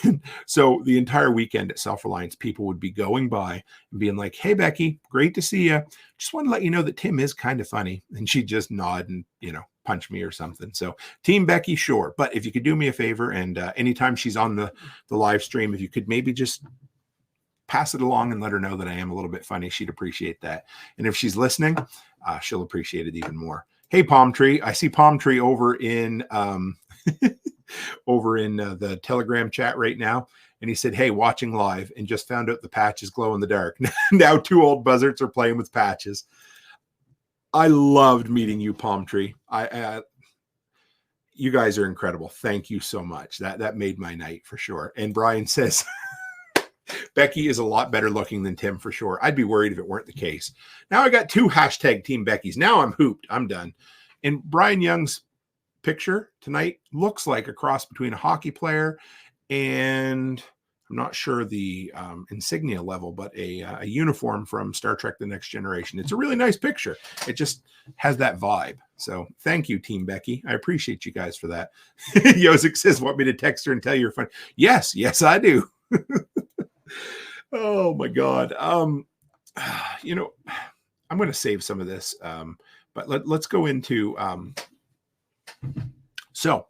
And so the entire weekend at Self-Reliance, people would be going by and being like, hey, Becky, great to see you. Just want to let you know that Tim is kind of funny. And she'd just nod and, you know, punch me or something. So Team Becky, sure. But if you could do me a favor and anytime she's on the live stream, if you could maybe just pass it along and let her know that I am a little bit funny, she'd appreciate that. And if she's listening, she'll appreciate it even more. Hey, Palm Tree. I see Palm Tree over in the Telegram chat right now. And he said, hey, watching live and just found out the patches glow in the dark. Now 2 old buzzards are playing with patches. I loved meeting you, Palm Tree. You guys are incredible. Thank you so much. That made my night for sure. And Brian says, Becky is a lot better looking than Tim for sure. I'd be worried if it weren't the case. Now I got 2 hashtag Team Beckys. Now I'm hooped. I'm done. And Brian Young's picture tonight looks like a cross between a hockey player and I'm not sure the insignia level, but a uniform from Star Trek The Next Generation. It's a really nice picture. It just has that vibe. So thank you, Team Becky. I appreciate you guys for that. Yosik says, want me to text her and tell you you're funny? Yes, I do. Oh my God. You know, I'm going to save some of this, but let's go into, so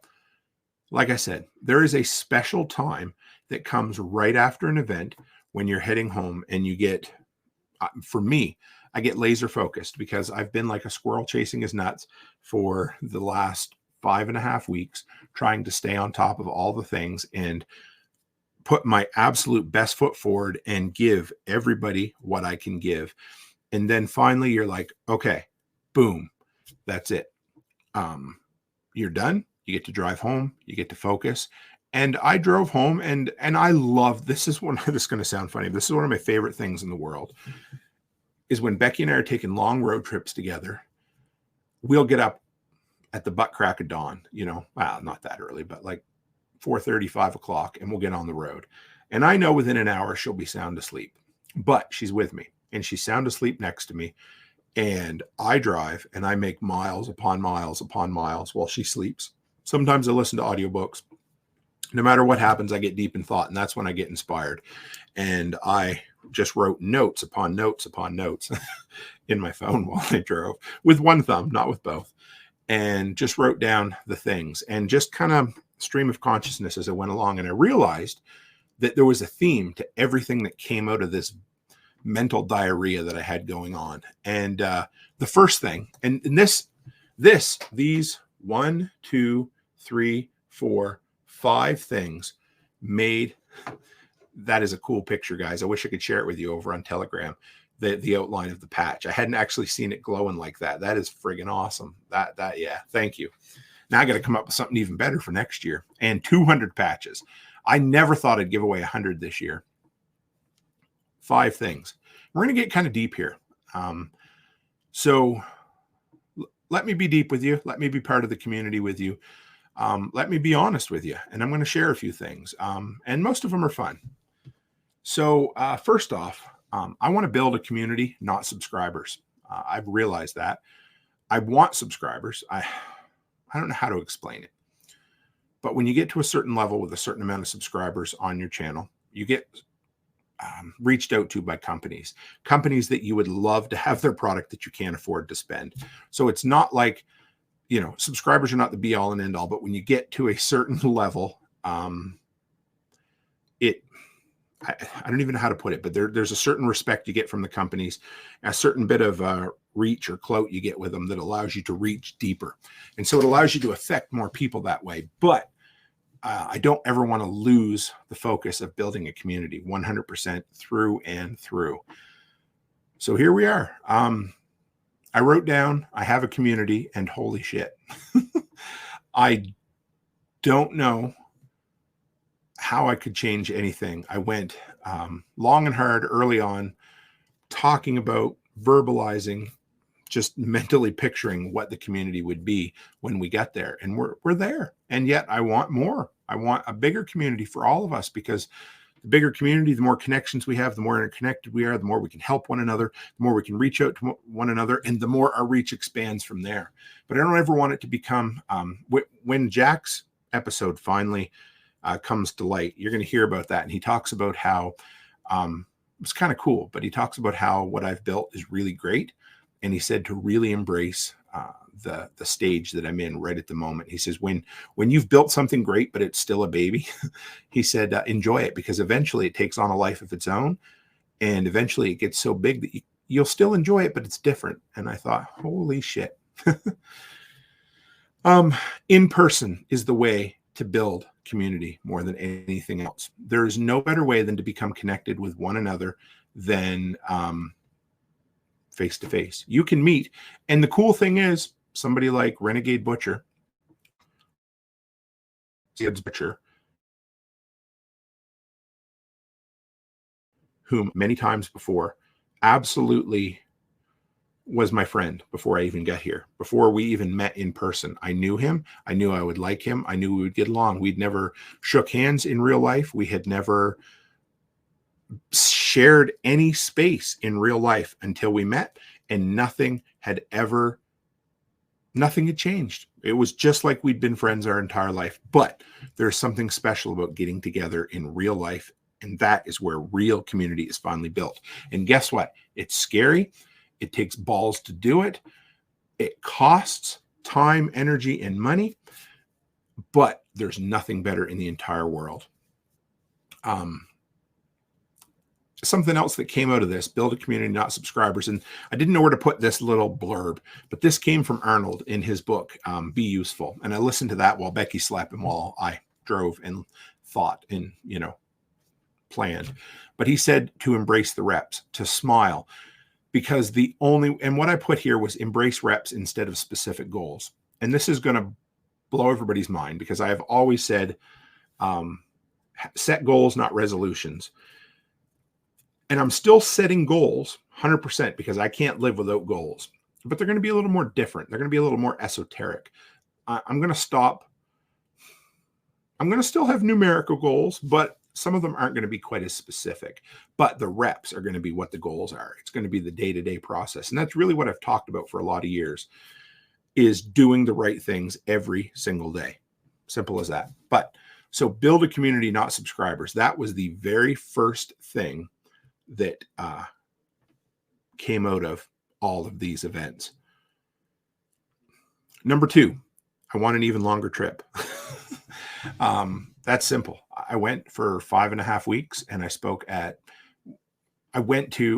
like I said, there is a special time that comes right after an event when you're heading home and you get, for me, I get laser focused because I've been like a squirrel chasing his nuts for the last 5.5 weeks, trying to stay on top of all the things and put my absolute best foot forward and give everybody what I can give. And then finally you're like, okay, boom, that's it. You're done. You get to drive home. You get to focus. And I drove home and I love, this is going to sound funny. This is one of my favorite things in the world is when Becky and I are taking long road trips together, we'll get up at the butt crack of dawn, you know, well, not that early, but like 4:30, 5 o'clock, and we'll get on the road. And I know within an hour she'll be sound asleep, but she's with me and she's sound asleep next to me. And I drive and I make miles upon miles upon miles while she sleeps. Sometimes I listen to audiobooks. No matter what happens, I get deep in thought, and that's when I get inspired. And I just wrote notes upon notes upon notes in my phone while I drove with one thumb, not with both, and just wrote down the things and just kind of stream of consciousness as I went along. And I realized that there was a theme to everything that came out of this mental diarrhea that I had going on. And the first thing, and these 1, 2, 3, 4, 5 things made, that is a cool picture, guys. I wish I could share it with you over on Telegram, the outline of the patch. I hadn't actually seen it glowing like that. That is friggin' awesome. Yeah, thank you. Now I got to come up with something even better for next year. And 200 patches. I never thought I'd give away 100 this year. 5 things. We're going to get kind of deep here. So let me be deep with you. Let me be part of the community with you. Let me be honest with you. And I'm going to share a few things. And most of them are fun. So first off, I want to build a community, not subscribers. I've realized that. I want subscribers. I don't know how to explain it. But when you get to a certain level with a certain amount of subscribers on your channel, you get reached out to by companies that you would love to have their product that you can't afford to spend. So it's not like, subscribers are not the be all and end all, but when you get to a certain level, I don't even know how to put it, but there's a certain respect you get from the companies, a certain bit of reach or clout you get with them that allows you to reach deeper. And so it allows you to affect more people that way. But I don't ever want to lose the focus of building a community 100% through and through. So here we are. I wrote down, I have a community, and holy shit. I don't know how I could change anything. I went long and hard early on, talking about, verbalizing, just mentally picturing what the community would be when we get there. And we're there. And yet I want more. I want a bigger community for all of us, because the bigger community, the more connections we have, the more interconnected we are, the more we can help one another, the more we can reach out to one another, and the more our reach expands from there. But I don't ever want it to become, when Jack's episode finally comes to light, you're going to hear about that. And he talks about how it's kind of cool, but he talks about how what I've built is really great. And he said to really embrace the stage that I'm in right at the moment. He says, when you've built something great, but it's still a baby, he said, enjoy it, because eventually it takes on a life of its own. And eventually it gets so big that you'll still enjoy it, but it's different. And I thought, holy shit. In person is the way to build community more than anything else. There is no better way than to become connected with one another than face to face. You can meet. And the cool thing is, somebody like Renegade Butcher, whom many times before absolutely was my friend before I even got here, before we even met in person. I knew him. I knew I would like him. I knew we would get along. We'd never shook hands in real life. We had never shared any space in real life until we met, and nothing had changed. It was just like we'd been friends our entire life. But there's something special about getting together in real life, and that is where real community is finally built. And guess what? It's scary. It takes balls to do it. It costs time, energy, and money, but there's nothing better in the entire world. Something else that came out of this, build a community, not subscribers. And I didn't know where to put this little blurb, but this came from Arnold in his book, Be Useful. And I listened to that while Becky slept and while I drove and thought and, planned. But he said to embrace the reps, to smile, because and what I put here was embrace reps instead of specific goals. And this is going to blow everybody's mind, because I have always said, set goals, not resolutions. And I'm still setting goals 100%, because I can't live without goals, but they're going to be a little more different. They're going to be a little more esoteric. I'm going to stop. I'm going to still have numerical goals, but some of them aren't going to be quite as specific, but the reps are going to be what the goals are. It's going to be the day-to-day process. And that's really what I've talked about for a lot of years, is doing the right things every single day. Simple as that. But so build a community, not subscribers. That was the very first thing that came out of all of these events. Number 2, I want an even longer trip. That's simple. I went for 5.5 weeks and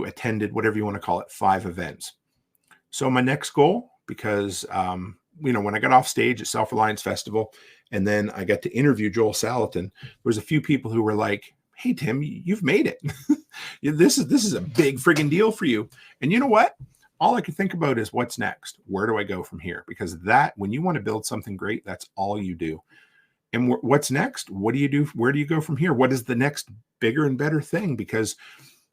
attended whatever you want to call it, 5 events. So my next goal, because, when I got off stage at Self-Reliance Festival and then I got to interview Joel Salatin, there was a few people who were like, hey, Tim, you've made it. This is a big friggin' deal for you. And you know what? All I could think about is what's next? Where do I go from here? Because when you want to build something great, that's all you do. And what's next? What do you do? Where do you go from here? What is the next bigger and better thing? Because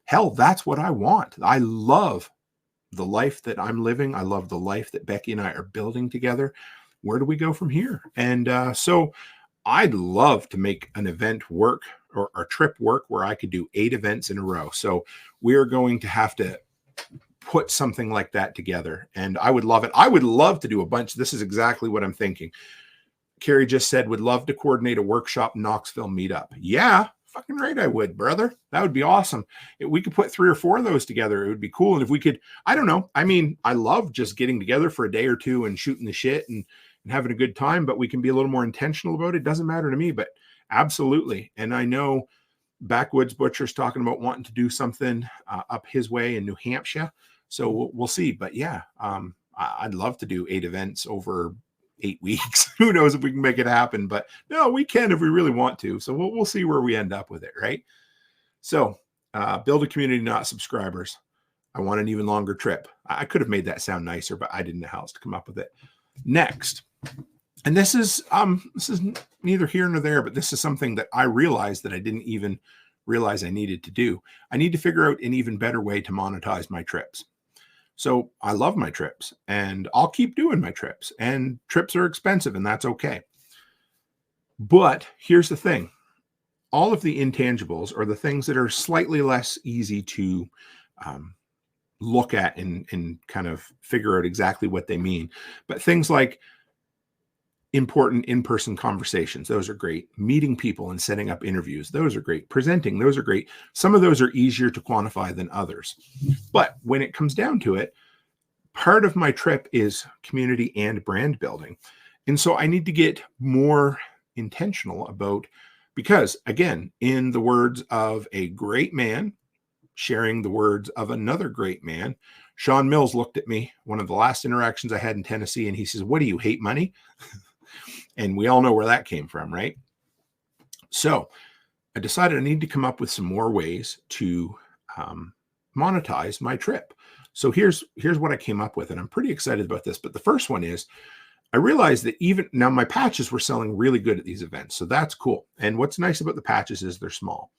hell, that's what I want. I love the life that I'm living. I love the life that Becky and I are building together. Where do we go from here? And so I'd love to make an event work or a trip work where I could do 8 events in a row. So we're going to have to put something like that together. And I would love it. I would love to do a bunch. This is exactly what I'm thinking. Carrie just said, would love to coordinate a workshop Knoxville meetup. Yeah, fucking right. I would, brother. That would be awesome. If we could put 3 or 4 of those together, it would be cool. And if we could, I don't know. I mean, I love just getting together for a day or 2 and shooting the shit and having a good time, but we can be a little more intentional about it. Doesn't matter to me, but absolutely. And I know Backwoods Butcher's talking about wanting to do something up his way in New Hampshire. So we'll see. But yeah, I'd love to do 8 events over 8 weeks. Who knows if we can make it happen, but no, we can if we really want to. So we'll see where we end up with it. Right. So build a community, not subscribers. I want an even longer trip. I could have made that sound nicer, but I didn't know how else to come up with it. Next. And this is neither here nor there, but this is something that I realized that I didn't even realize I needed to do. I need to figure out an even better way to monetize my trips. So I love my trips and I'll keep doing my trips, and trips are expensive and that's okay. But here's the thing. All of the intangibles are the things that are slightly less easy to look at and kind of figure out exactly what they mean. But things like important in-person conversations, those are great. Meeting people and setting up interviews, those are great. Presenting, those are great. Some of those are easier to quantify than others. But when it comes down to it, part of my trip is community and brand building. And so I need to get more intentional about, because again, in the words of a great man, sharing the words of another great man, Sean Mills looked at me, one of the last interactions I had in Tennessee, and he says, what do you hate money? And we all know where that came from, right? So I decided I need to come up with some more ways to monetize my trip. So here's what I came up with, and I'm pretty excited about this. But the first one is, I realized that even now my patches were selling really good at these events. So that's cool. And what's nice about the patches is they're small,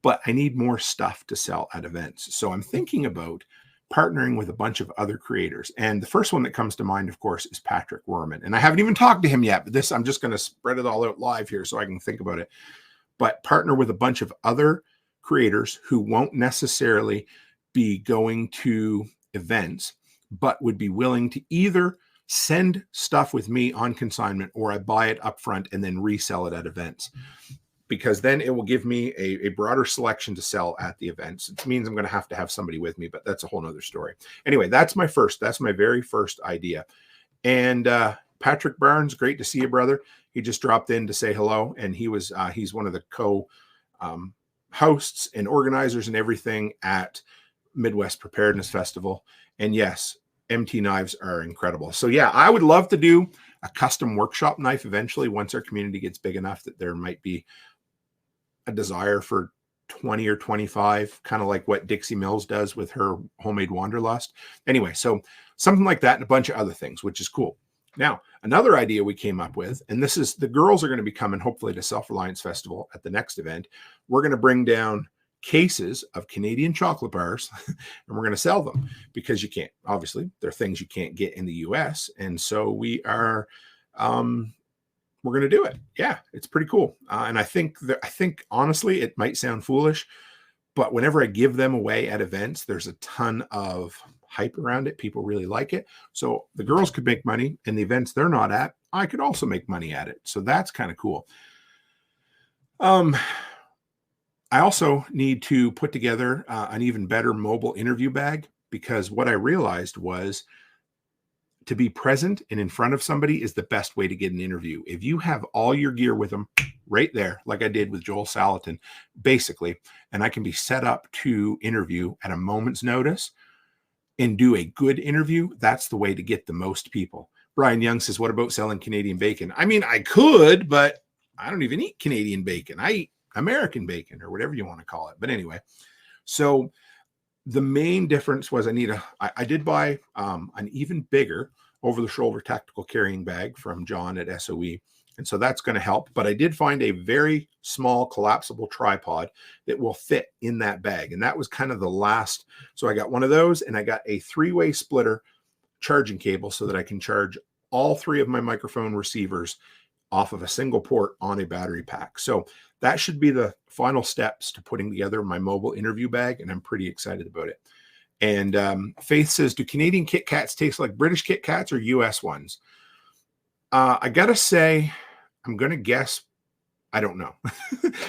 but I need more stuff to sell at events. So I'm thinking about partnering with a bunch of other creators. And the first one that comes to mind, of course, is Patrick Werman. And I haven't even talked to him yet, but I'm just going to spread it all out live here so I can think about it. But partner with a bunch of other creators who won't necessarily be going to events, but would be willing to either send stuff with me on consignment, or I buy it up front and then resell it at events. Because then it will give me a broader selection to sell at the events. It means I'm going to have somebody with me, but that's a whole nother story. Anyway, that's my very first idea. And Patrick Barnes, great to see you, brother. He just dropped in to say hello. And he's one of the hosts and organizers and everything at Midwest Preparedness Festival. And yes, MT knives are incredible. So yeah, I would love to do a custom workshop knife eventually, once our community gets big enough that there might be a desire for 20 or 25, kind of like what Dixie Mills does with her homemade Wanderlust. Anyway, so something like that and a bunch of other things, which is cool. Now, another idea we came up with, and this is, the girls are going to be coming hopefully to Self-Reliance Festival at the next event. We're going to bring down cases of Canadian chocolate bars and we're going to sell them, because you can't, obviously they're things you can't get in the US. And so we are, we're going to do it. Yeah, it's pretty cool. And I think honestly, it might sound foolish, but whenever I give them away at events, there's a ton of hype around it. People really like it. So the girls could make money, and the events they're not at, I could also make money at it. So that's kind of cool. I also need to put together an even better mobile interview bag, because what I realized was to be present and in front of somebody is the best way to get an interview. If you have all your gear with them right there, like I did with Joel Salatin, basically, and I can be set up to interview at a moment's notice and do a good interview, that's the way to get the most people. Brian Young says, what about selling Canadian bacon? I mean, I could, but I don't even eat Canadian bacon. I eat American bacon, or whatever you want to call it. But anyway, so the main difference was I did buy an even bigger over-the-shoulder tactical carrying bag from John at SOE. And so that's going to help. But I did find a very small collapsible tripod that will fit in that bag. And that was kind of the last. So I got one of those, and I got a 3-way splitter charging cable so that I can charge all 3 of my microphone receivers off of a single port on a battery pack. So that should be the final steps to putting together my mobile interview bag, and I'm pretty excited about it. And Faith says, do Canadian Kit Kats taste like British Kit Kats or U.S. ones? I got to say, I'm going to guess, I don't know.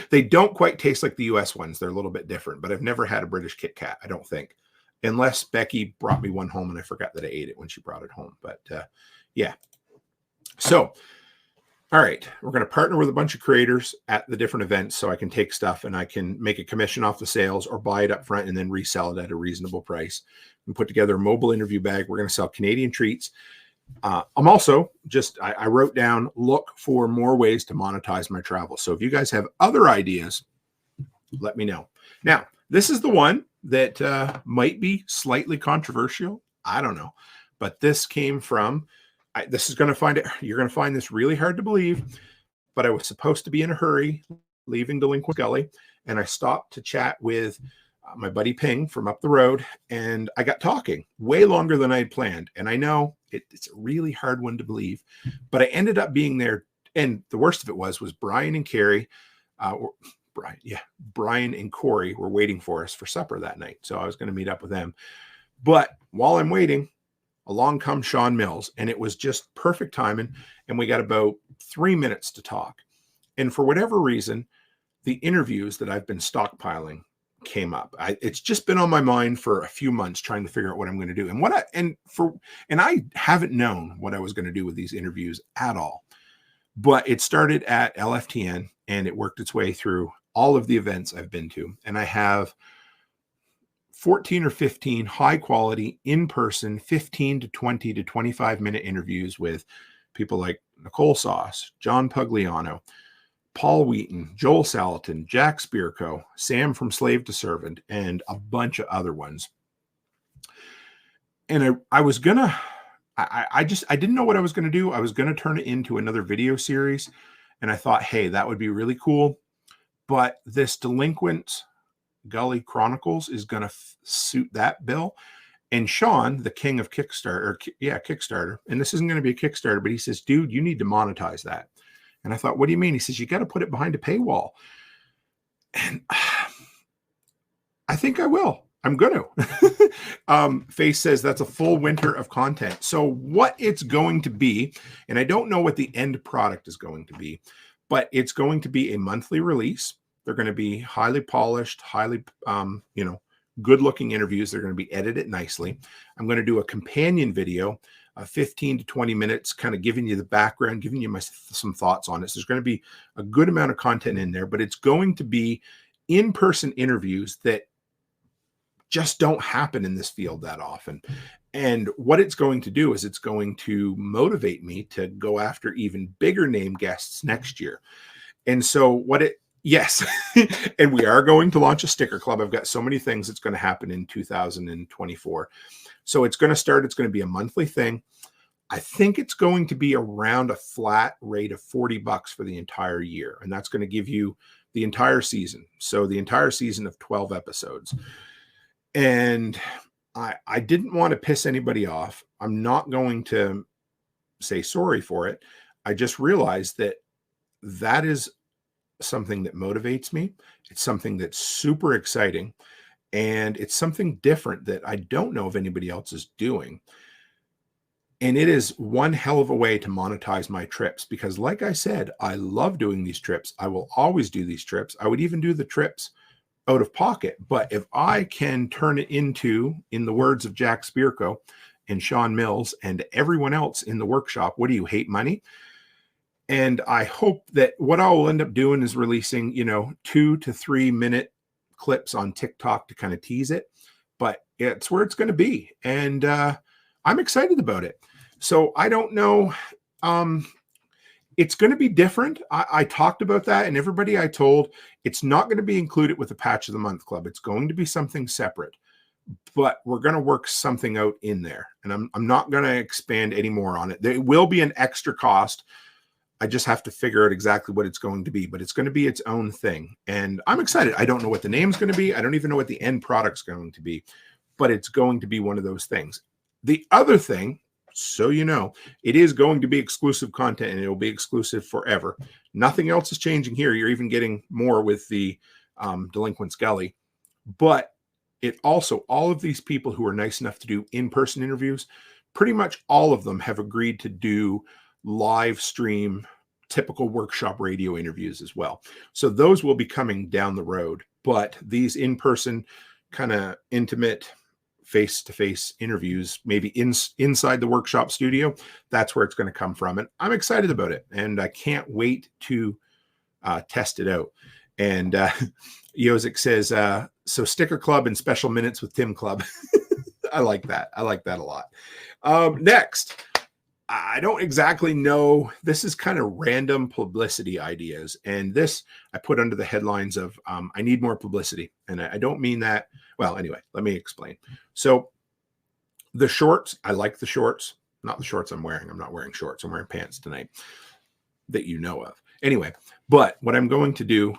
They don't quite taste like the U.S. ones. They're a little bit different, but I've never had a British Kit Kat, I don't think. Unless Becky brought me one home and I forgot that I ate it when she brought it home. But yeah. So, all right, we're going to partner with a bunch of creators at the different events so I can take stuff and I can make a commission off the sales or buy it up front and then resell it at a reasonable price. And put together a mobile interview bag. We're going to sell Canadian treats. I'm also I wrote down, look for more ways to monetize my travel. So if you guys have other ideas, let me know. Now, this is the one that might be slightly controversial. I don't know. But this came from, you're going to find this really hard to believe, but I was supposed to be in a hurry leaving Delinquent Gully, and I stopped to chat with my buddy Ping from up the road, and I got talking way longer than I had planned. And I know it's a really hard one to believe, but I ended up being there. And the worst of it was Brian and Carrie, Brian and Corey were waiting for us for supper that night. So I was going to meet up with them. But while I'm waiting, along comes Sean Mills, and it was just perfect timing. And we got about 3 minutes to talk. And for whatever reason, the interviews that I've been stockpiling came up. It's just been on my mind for a few months trying to figure out what I'm going to do. And I haven't known what I was going to do with these interviews at all. But it started at LFTN and it worked its way through all of the events I've been to. And I have 14 or 15 high quality in-person 15 to 20 to 25 minute interviews with people like Nicole Sauce, John Pugliano, Paul Wheaton, Joel Salatin, Jack Spirko, Sam from Slave to Servant, and a bunch of other ones. And I was gonna, I didn't know what I was gonna do. I was gonna turn it into another video series, and I thought, hey, that would be really cool. But this Delinquent Gully Chronicles is gonna suit that bill. And Sean, the king of Kickstarter, and this isn't gonna be a Kickstarter, but he says, dude, you need to monetize that. And I thought, what do you mean? He says, you got to put it behind a paywall. And I think I will. I'm going to. Faith says that's a full winter of content. So what it's going to be, and I don't know what the end product is going to be, but it's going to be a monthly release. They're going to be highly polished, highly, good looking interviews. They're going to be edited nicely. I'm going to do a companion video, 15 to 20 minutes, kind of giving you the background, giving you some thoughts on it. So there's going to be a good amount of content in there, but it's going to be in-person interviews that just don't happen in this field that often. And what it's going to do is it's going to motivate me to go after even bigger name guests next year. And so yes, and we are going to launch a sticker club. I've got so many things that's going to happen in 2024. So it's going to be a monthly thing. I think it's going to be around a flat rate of $40 for the entire year. And that's going to give you the entire season. So the entire season of 12 episodes. And I didn't want to piss anybody off. I'm not going to say sorry for it. I just realized that is something that motivates me. It's something that's super exciting. And it's something different that I don't know if anybody else is doing. And it is one hell of a way to monetize my trips because, like I said, I love doing these trips. I will always do these trips. I would even do the trips out of pocket. But if I can turn it into, in the words of Jack Spirko and Sean Mills and everyone else in the workshop, what do you hate money? And I hope that what I will end up doing is releasing, 2 to 3 minute clips on TikTok to kind of tease it, but it's where it's going to be. And I'm excited about it. So I don't know. It's going to be different. I talked about that, and everybody I told, it's not going to be included with the Patch of the Month Club. It's going to be something separate, but we're going to work something out in there. And I'm not going to expand any more on it. There will be an extra cost. I just have to figure out exactly what it's going to be, but it's going to be its own thing. And I'm excited. I don't know what the name's going to be. I don't even know what the end product's going to be, but it's going to be one of those things. The other thing, so it is going to be exclusive content, and it will be exclusive forever. Nothing else is changing here. You're even getting more with the Delinquent Scully. But it also, all of these people who are nice enough to do in-person interviews, pretty much all of them have agreed to do live stream, typical workshop radio interviews as well. So those will be coming down the road. But these in-person kind of intimate face-to-face interviews, maybe inside the workshop studio, that's where it's going to come from. And I'm excited about it, and I can't wait to test it out. And Yozik says, so sticker club and special minutes with Tim Club. I like that. I like that a lot. Next, I don't exactly know. This is kind of random publicity ideas. And this I put under the headlines of I need more publicity. And I don't mean that. Well, anyway, let me explain. So the shorts, I like the shorts, not the shorts I'm wearing. I'm not wearing shorts. I'm wearing pants tonight that you know of. Anyway, but what I'm going to do,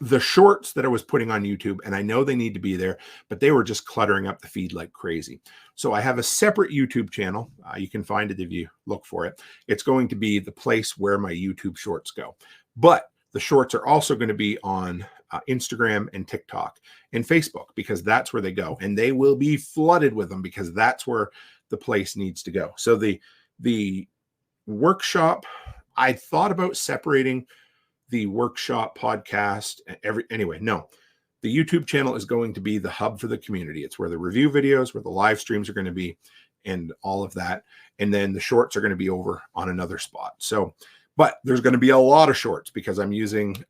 the shorts that I was putting on YouTube, and I know they need to be there, but they were just cluttering up the feed like crazy. So I have a separate YouTube channel. You can find it if you look for it. It's going to be the place where my YouTube shorts go. But the shorts are also going to be on Instagram and TikTok and Facebook, because that's where they go. And they will be flooded with them, because that's where the place needs to go. So the workshop, I thought about separating the workshop podcast. The YouTube channel is going to be the hub for the community. It's where the review videos, where the live streams are going to be, and all of that. And then the shorts are going to be over on another spot. So, but there's going to be a lot of shorts because I'm using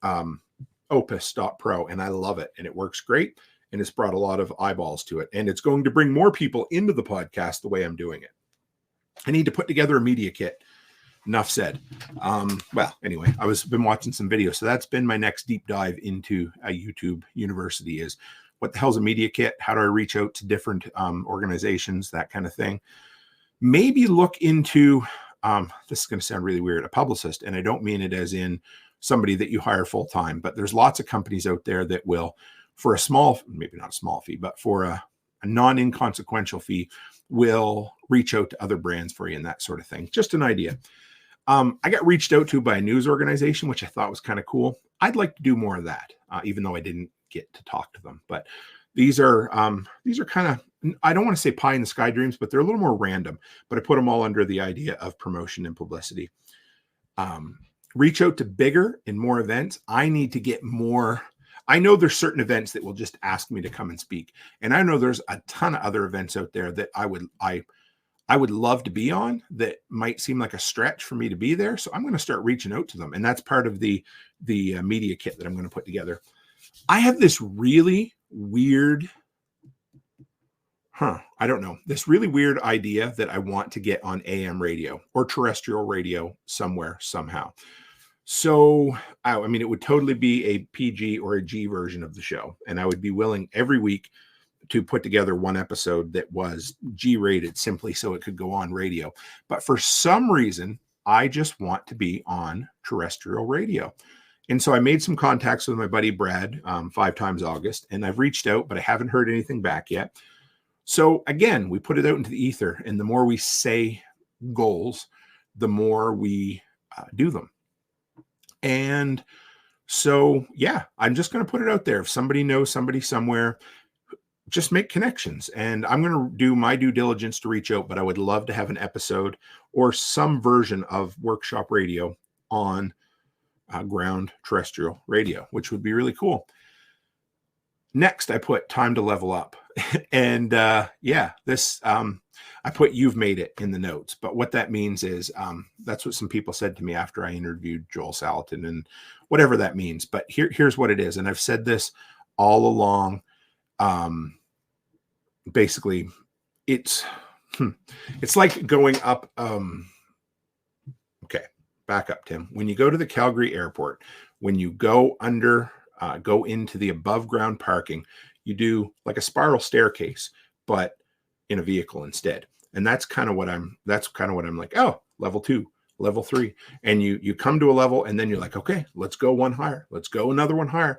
Opus.Pro, and I love it, and it works great, and it's brought a lot of eyeballs to it, and it's going to bring more people into the podcast the way I'm doing it. I need to put together a media kit. Enough said. Well, anyway, been watching some videos, so that's been my next deep dive into a YouTube university, is what the hell's a media kit? How do I reach out to different organizations, that kind of thing. Maybe look into, this is going to sound really weird, a publicist, and I don't mean it as in somebody that you hire full time, but there's lots of companies out there that will, for a small, maybe not a small fee, but for a non-inconsequential fee, will reach out to other brands for you and that sort of thing. Just an idea. I got reached out to by a news organization, which I thought was kind of cool. I'd like to do more of that, even though I didn't get to talk to them. But these are kind of, I don't want to say pie in the sky dreams, but they're a little more random. But I put them all under the idea of promotion and publicity. Reach out to bigger and more events. I need to get more. I know there's certain events that will just ask me to come and speak. And I know there's a ton of other events out there that I would love to be on that might seem like a stretch for me to be there. So I'm going to start reaching out to them. And that's part of the media kit that I'm going to put together. I have this really weird, this really weird idea that I want to get on AM radio or terrestrial radio somewhere, somehow. So, I mean, it would totally be a PG or a G version of the show. And I would be willing every week to put together one episode that was G-rated, simply so it could go on radio. But for some reason, I just want to be on terrestrial radio. And so I made some contacts with my buddy Brad, 5 times August, and I've reached out, but I haven't heard anything back yet. So again, we put it out into the ether, and the more we say goals, the more we do them. And so, yeah, I'm just going to put it out there. If somebody knows somebody somewhere, just make connections. And I'm going to do my due diligence to reach out, but I would love to have an episode or some version of workshop radio on ground terrestrial radio, which would be really cool. Next, I put time to level up. And yeah, this, I put you've made it in the notes. But what that means is that's what some people said to me after I interviewed Joel Salatin and whatever that means. But here's what it is. And I've said this all along. Basically, it's like going up. Okay, back up, Tim. When you go to the Calgary airport, when you go go into the above ground parking, you do like a spiral staircase, but in a vehicle instead. And that's kind of what I'm like, oh, level 2, level 3. And you come to a level and then you're like, okay, let's go one higher. Let's go another one higher.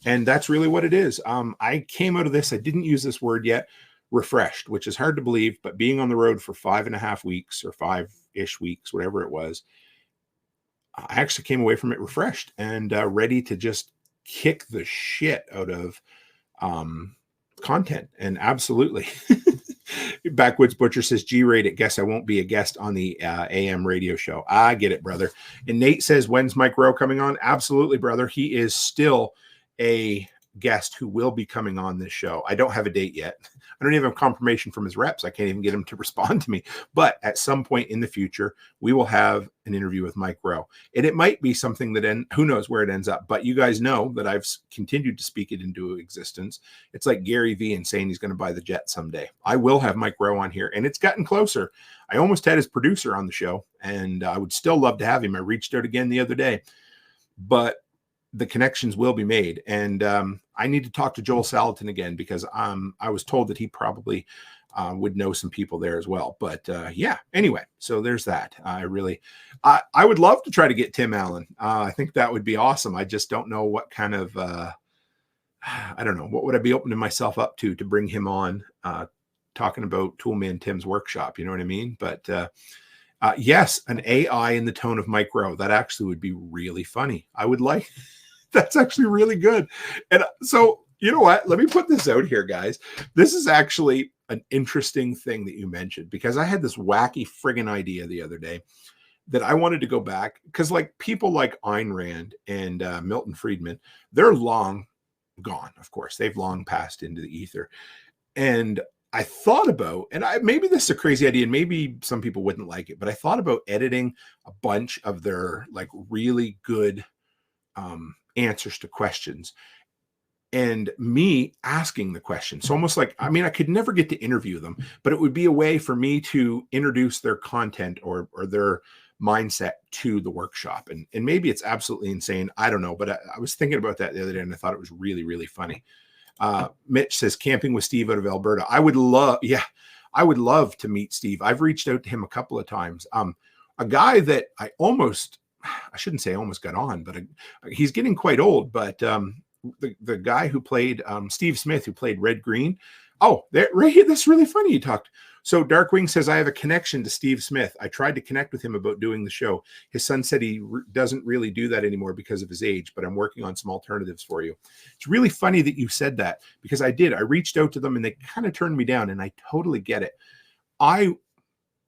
And that's really what it is. I came out of this, I didn't use this word yet, refreshed, which is hard to believe, but being on the road for 5.5 weeks or 5-ish weeks, whatever it was, I actually came away from it refreshed and ready to just kick the shit out of content. And absolutely. Backwoods Butcher says, G-rated, guess I won't be a guest on the AM radio show. I get it, brother. And Nate says, when's Mike Rowe coming on? Absolutely, brother. He is still a guest who will be coming on this show. I don't have a date yet. I don't even have confirmation from his reps. I can't even get him to respond to me. But at some point in the future, we will have an interview with Mike Rowe. And it might be something that who knows where it ends up. But you guys know that I've continued to speak it into existence. It's like Gary Vee and saying he's going to buy the jet someday. I will have Mike Rowe on here. And it's gotten closer. I almost had his producer on the show. And I would still love to have him. I reached out again the other day. But the connections will be made. And I need to talk to Joel Salatin again because I was told that he probably would know some people there as well. But yeah, anyway, so there's that. I would love to try to get Tim Allen. I think that would be awesome. I just don't know what kind of, I don't know, what would I be opening myself up to bring him on talking about Toolman Tim's workshop. You know what I mean? But yes, an AI in the tone of Mike Rowe. That actually would be really funny. I would like, that's actually really good. And so, you know what? Let me put this out here, guys. This is actually an interesting thing that you mentioned because I had this wacky friggin' idea the other day that I wanted to go back because like people like Ayn Rand and Milton Friedman, they're long gone. Of course, they've long passed into the ether. And I thought about, and maybe this is a crazy idea, and maybe some people wouldn't like it, but I thought about editing a bunch of their like really good answers to questions and me asking the questions. So almost like, I mean, I could never get to interview them, but it would be a way for me to introduce their content or their mindset to the workshop. And maybe it's absolutely insane. I don't know, but I was thinking about that the other day and I thought it was really, really funny. Mitch says camping with Steve out of Alberta. I would love to meet Steve. I've reached out to him a couple of times. A guy that I shouldn't say almost got on, but he's getting quite old. But the guy who played Steve Smith, who played Red Green. Oh, that's really funny. You talked. So Darkwing says, I have a connection to Steve Smith. I tried to connect with him about doing the show. His son said he doesn't really do that anymore because of his age, but I'm working on some alternatives for you. It's really funny that you said that because I did. I reached out to them and they kind of turned me down and I totally get it. I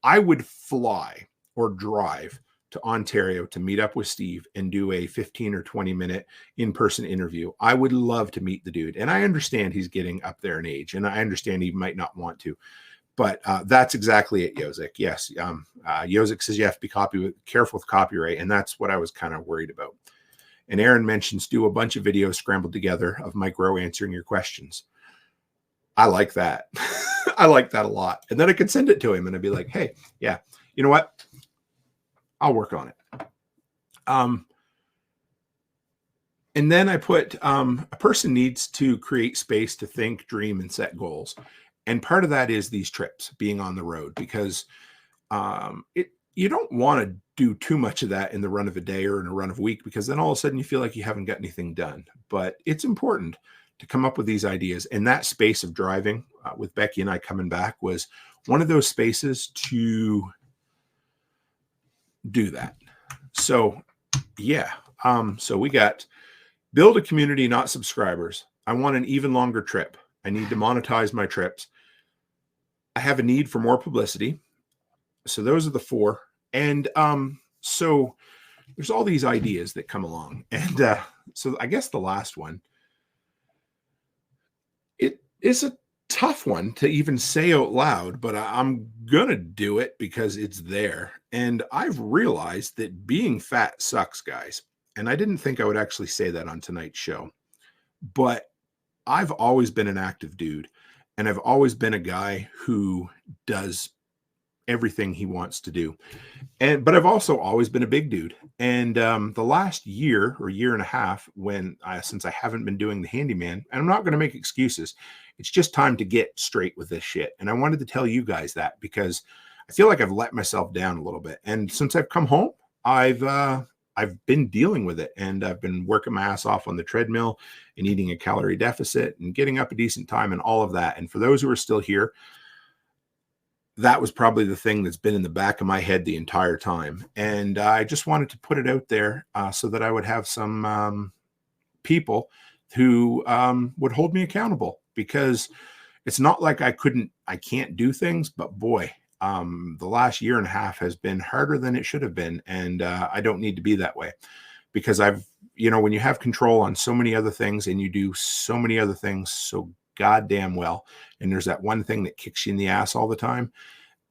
would fly or drive to Ontario to meet up with Steve and do a 15 or 20 minute in-person interview. I would love to meet the dude. And I understand he's getting up there in age and I understand he might not want to. But that's exactly it, Yozik. Yes, Yozik says you have to be careful with copyright, and that's what I was kind of worried about. And Aaron mentions do a bunch of videos scrambled together of Mike Rowe answering your questions. I like that. I like that a lot. And then I could send it to him, and I'd be like, hey, yeah, you know what? I'll work on it. And then I put a person needs to create space to think, dream, and set goals. And part of that is these trips, being on the road, because you don't want to do too much of that in the run of a day or in a run of a week, because then all of a sudden you feel like you haven't got anything done. But it's important to come up with these ideas. And that space of driving with Becky and I coming back was one of those spaces to do that. So, yeah. So we got build a community, not subscribers. I want an even longer trip. I need to monetize my trips. I have a need for more publicity. So those are the 4. And so there's all these ideas that come along. And so I guess the last one, It's a tough one to even say out loud, but I'm gonna do it because it's there. And I've realized that being fat sucks, guys. And I didn't think I would actually say that on tonight's show, but I've always been an active dude, and I've always been a guy who does everything he wants to do. But I've also always been a big dude. And the last year or year and a half, since I haven't been doing the handyman, and I'm not going to make excuses, it's just time to get straight with this shit. And I wanted to tell you guys that because I feel like I've let myself down a little bit. And since I've come home, I've been dealing with it, and I've been working my ass off on the treadmill and eating a calorie deficit and getting up a decent time and all of that. And for those who are still here, that was probably the thing that's been in the back of my head the entire time. And I just wanted to put it out there so that I would have some people who would hold me accountable, because it's not like I can't do things, but boy, the last year and a half has been harder than it should have been. And I don't need to be that way, because when you have control on so many other things and you do so many other things so goddamn well, and there's that one thing that kicks you in the ass all the time.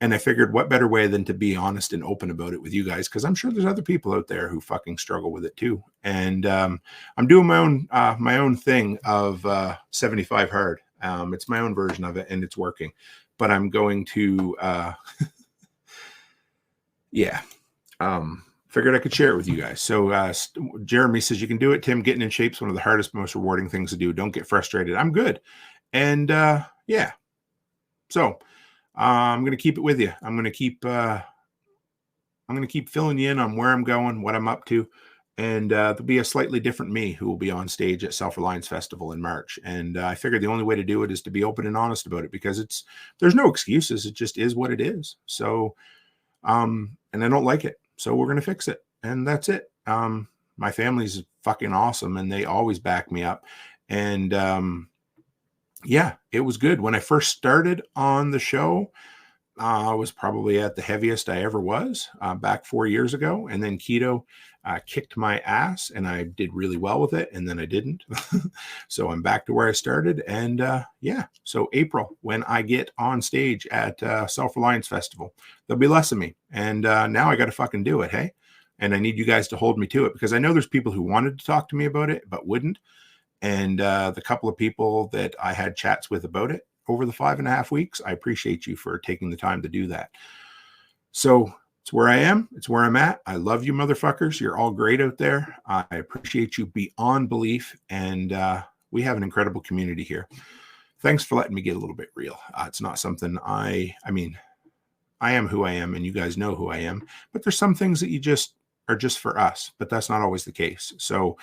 And I figured, what better way than to be honest and open about it with you guys, because I'm sure there's other people out there who fucking struggle with it too. And I'm doing my own thing of 75 hard. It's my own version of it, and it's working. But I'm going to figured I could share it with you guys. So Jeremy says, you can do it, Tim. Getting in shape is one of the hardest, most rewarding things to do. Don't get frustrated. I'm good. And so I'm going to keep it with you. I'm going to keep filling you in on where I'm going, what I'm up to. And there'll be a slightly different me who will be on stage at Self-Reliance Festival in March. And I figured the only way to do it is to be open and honest about it, because there's no excuses. It just is what it is. So, and I don't like it. So we're going to fix it. And that's it. My family's fucking awesome, and they always back me up. And it was good. When I first started on the show, I was probably at the heaviest I ever was back 4 years ago. And then keto kicked my ass, and I did really well with it. And then I didn't. So I'm back to where I started. And so April, when I get on stage at Self-Reliance Festival, there'll be less of me. And now I got to fucking do it. Hey, and I need you guys to hold me to it, because I know there's people who wanted to talk to me about it, but wouldn't. And the couple of people that I had chats with about it over the 5.5 weeks, I appreciate you for taking the time to do that. So it's where I am. It's where I'm at. I love you, motherfuckers. You're all great out there. I appreciate you beyond belief. And we have an incredible community here. Thanks for letting me get a little bit real. It's not something I am who I am, and you guys know who I am. But there's some things that are just for us. But that's not always the case. So,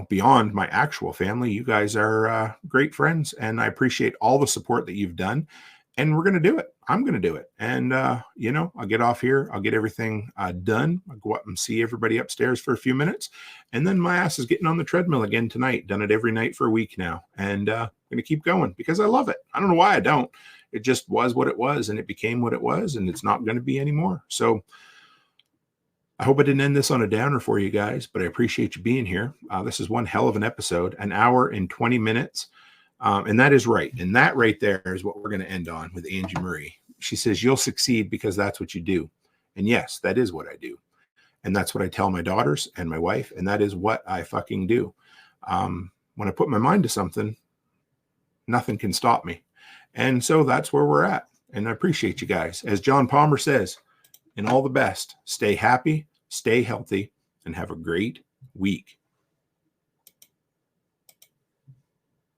beyond my actual family, you guys are great friends, and I appreciate all the support that you've done. And we're going to do it. I'm going to do it. And, I'll get off here. I'll get everything done. I'll go up and see everybody upstairs for a few minutes. And then my ass is getting on the treadmill again tonight. Done it every night for a week now. And I'm going to keep going because I love it. I don't know why I don't. It just was what it was, and it became what it was, and it's not going to be anymore. So I hope I didn't end this on a downer for you guys, but I appreciate you being here. This is one hell of an episode, 1 hour and 20 minutes. And that is right. And that right there is what we're going to end on with Angie Marie. She says, you'll succeed because that's what you do. And yes, that is what I do. And that's what I tell my daughters and my wife. And that is what I fucking do. When I put my mind to something, nothing can stop me. And so that's where we're at. And I appreciate you guys. As John Palmer says, in all the best, stay happy, stay healthy, and have a great week.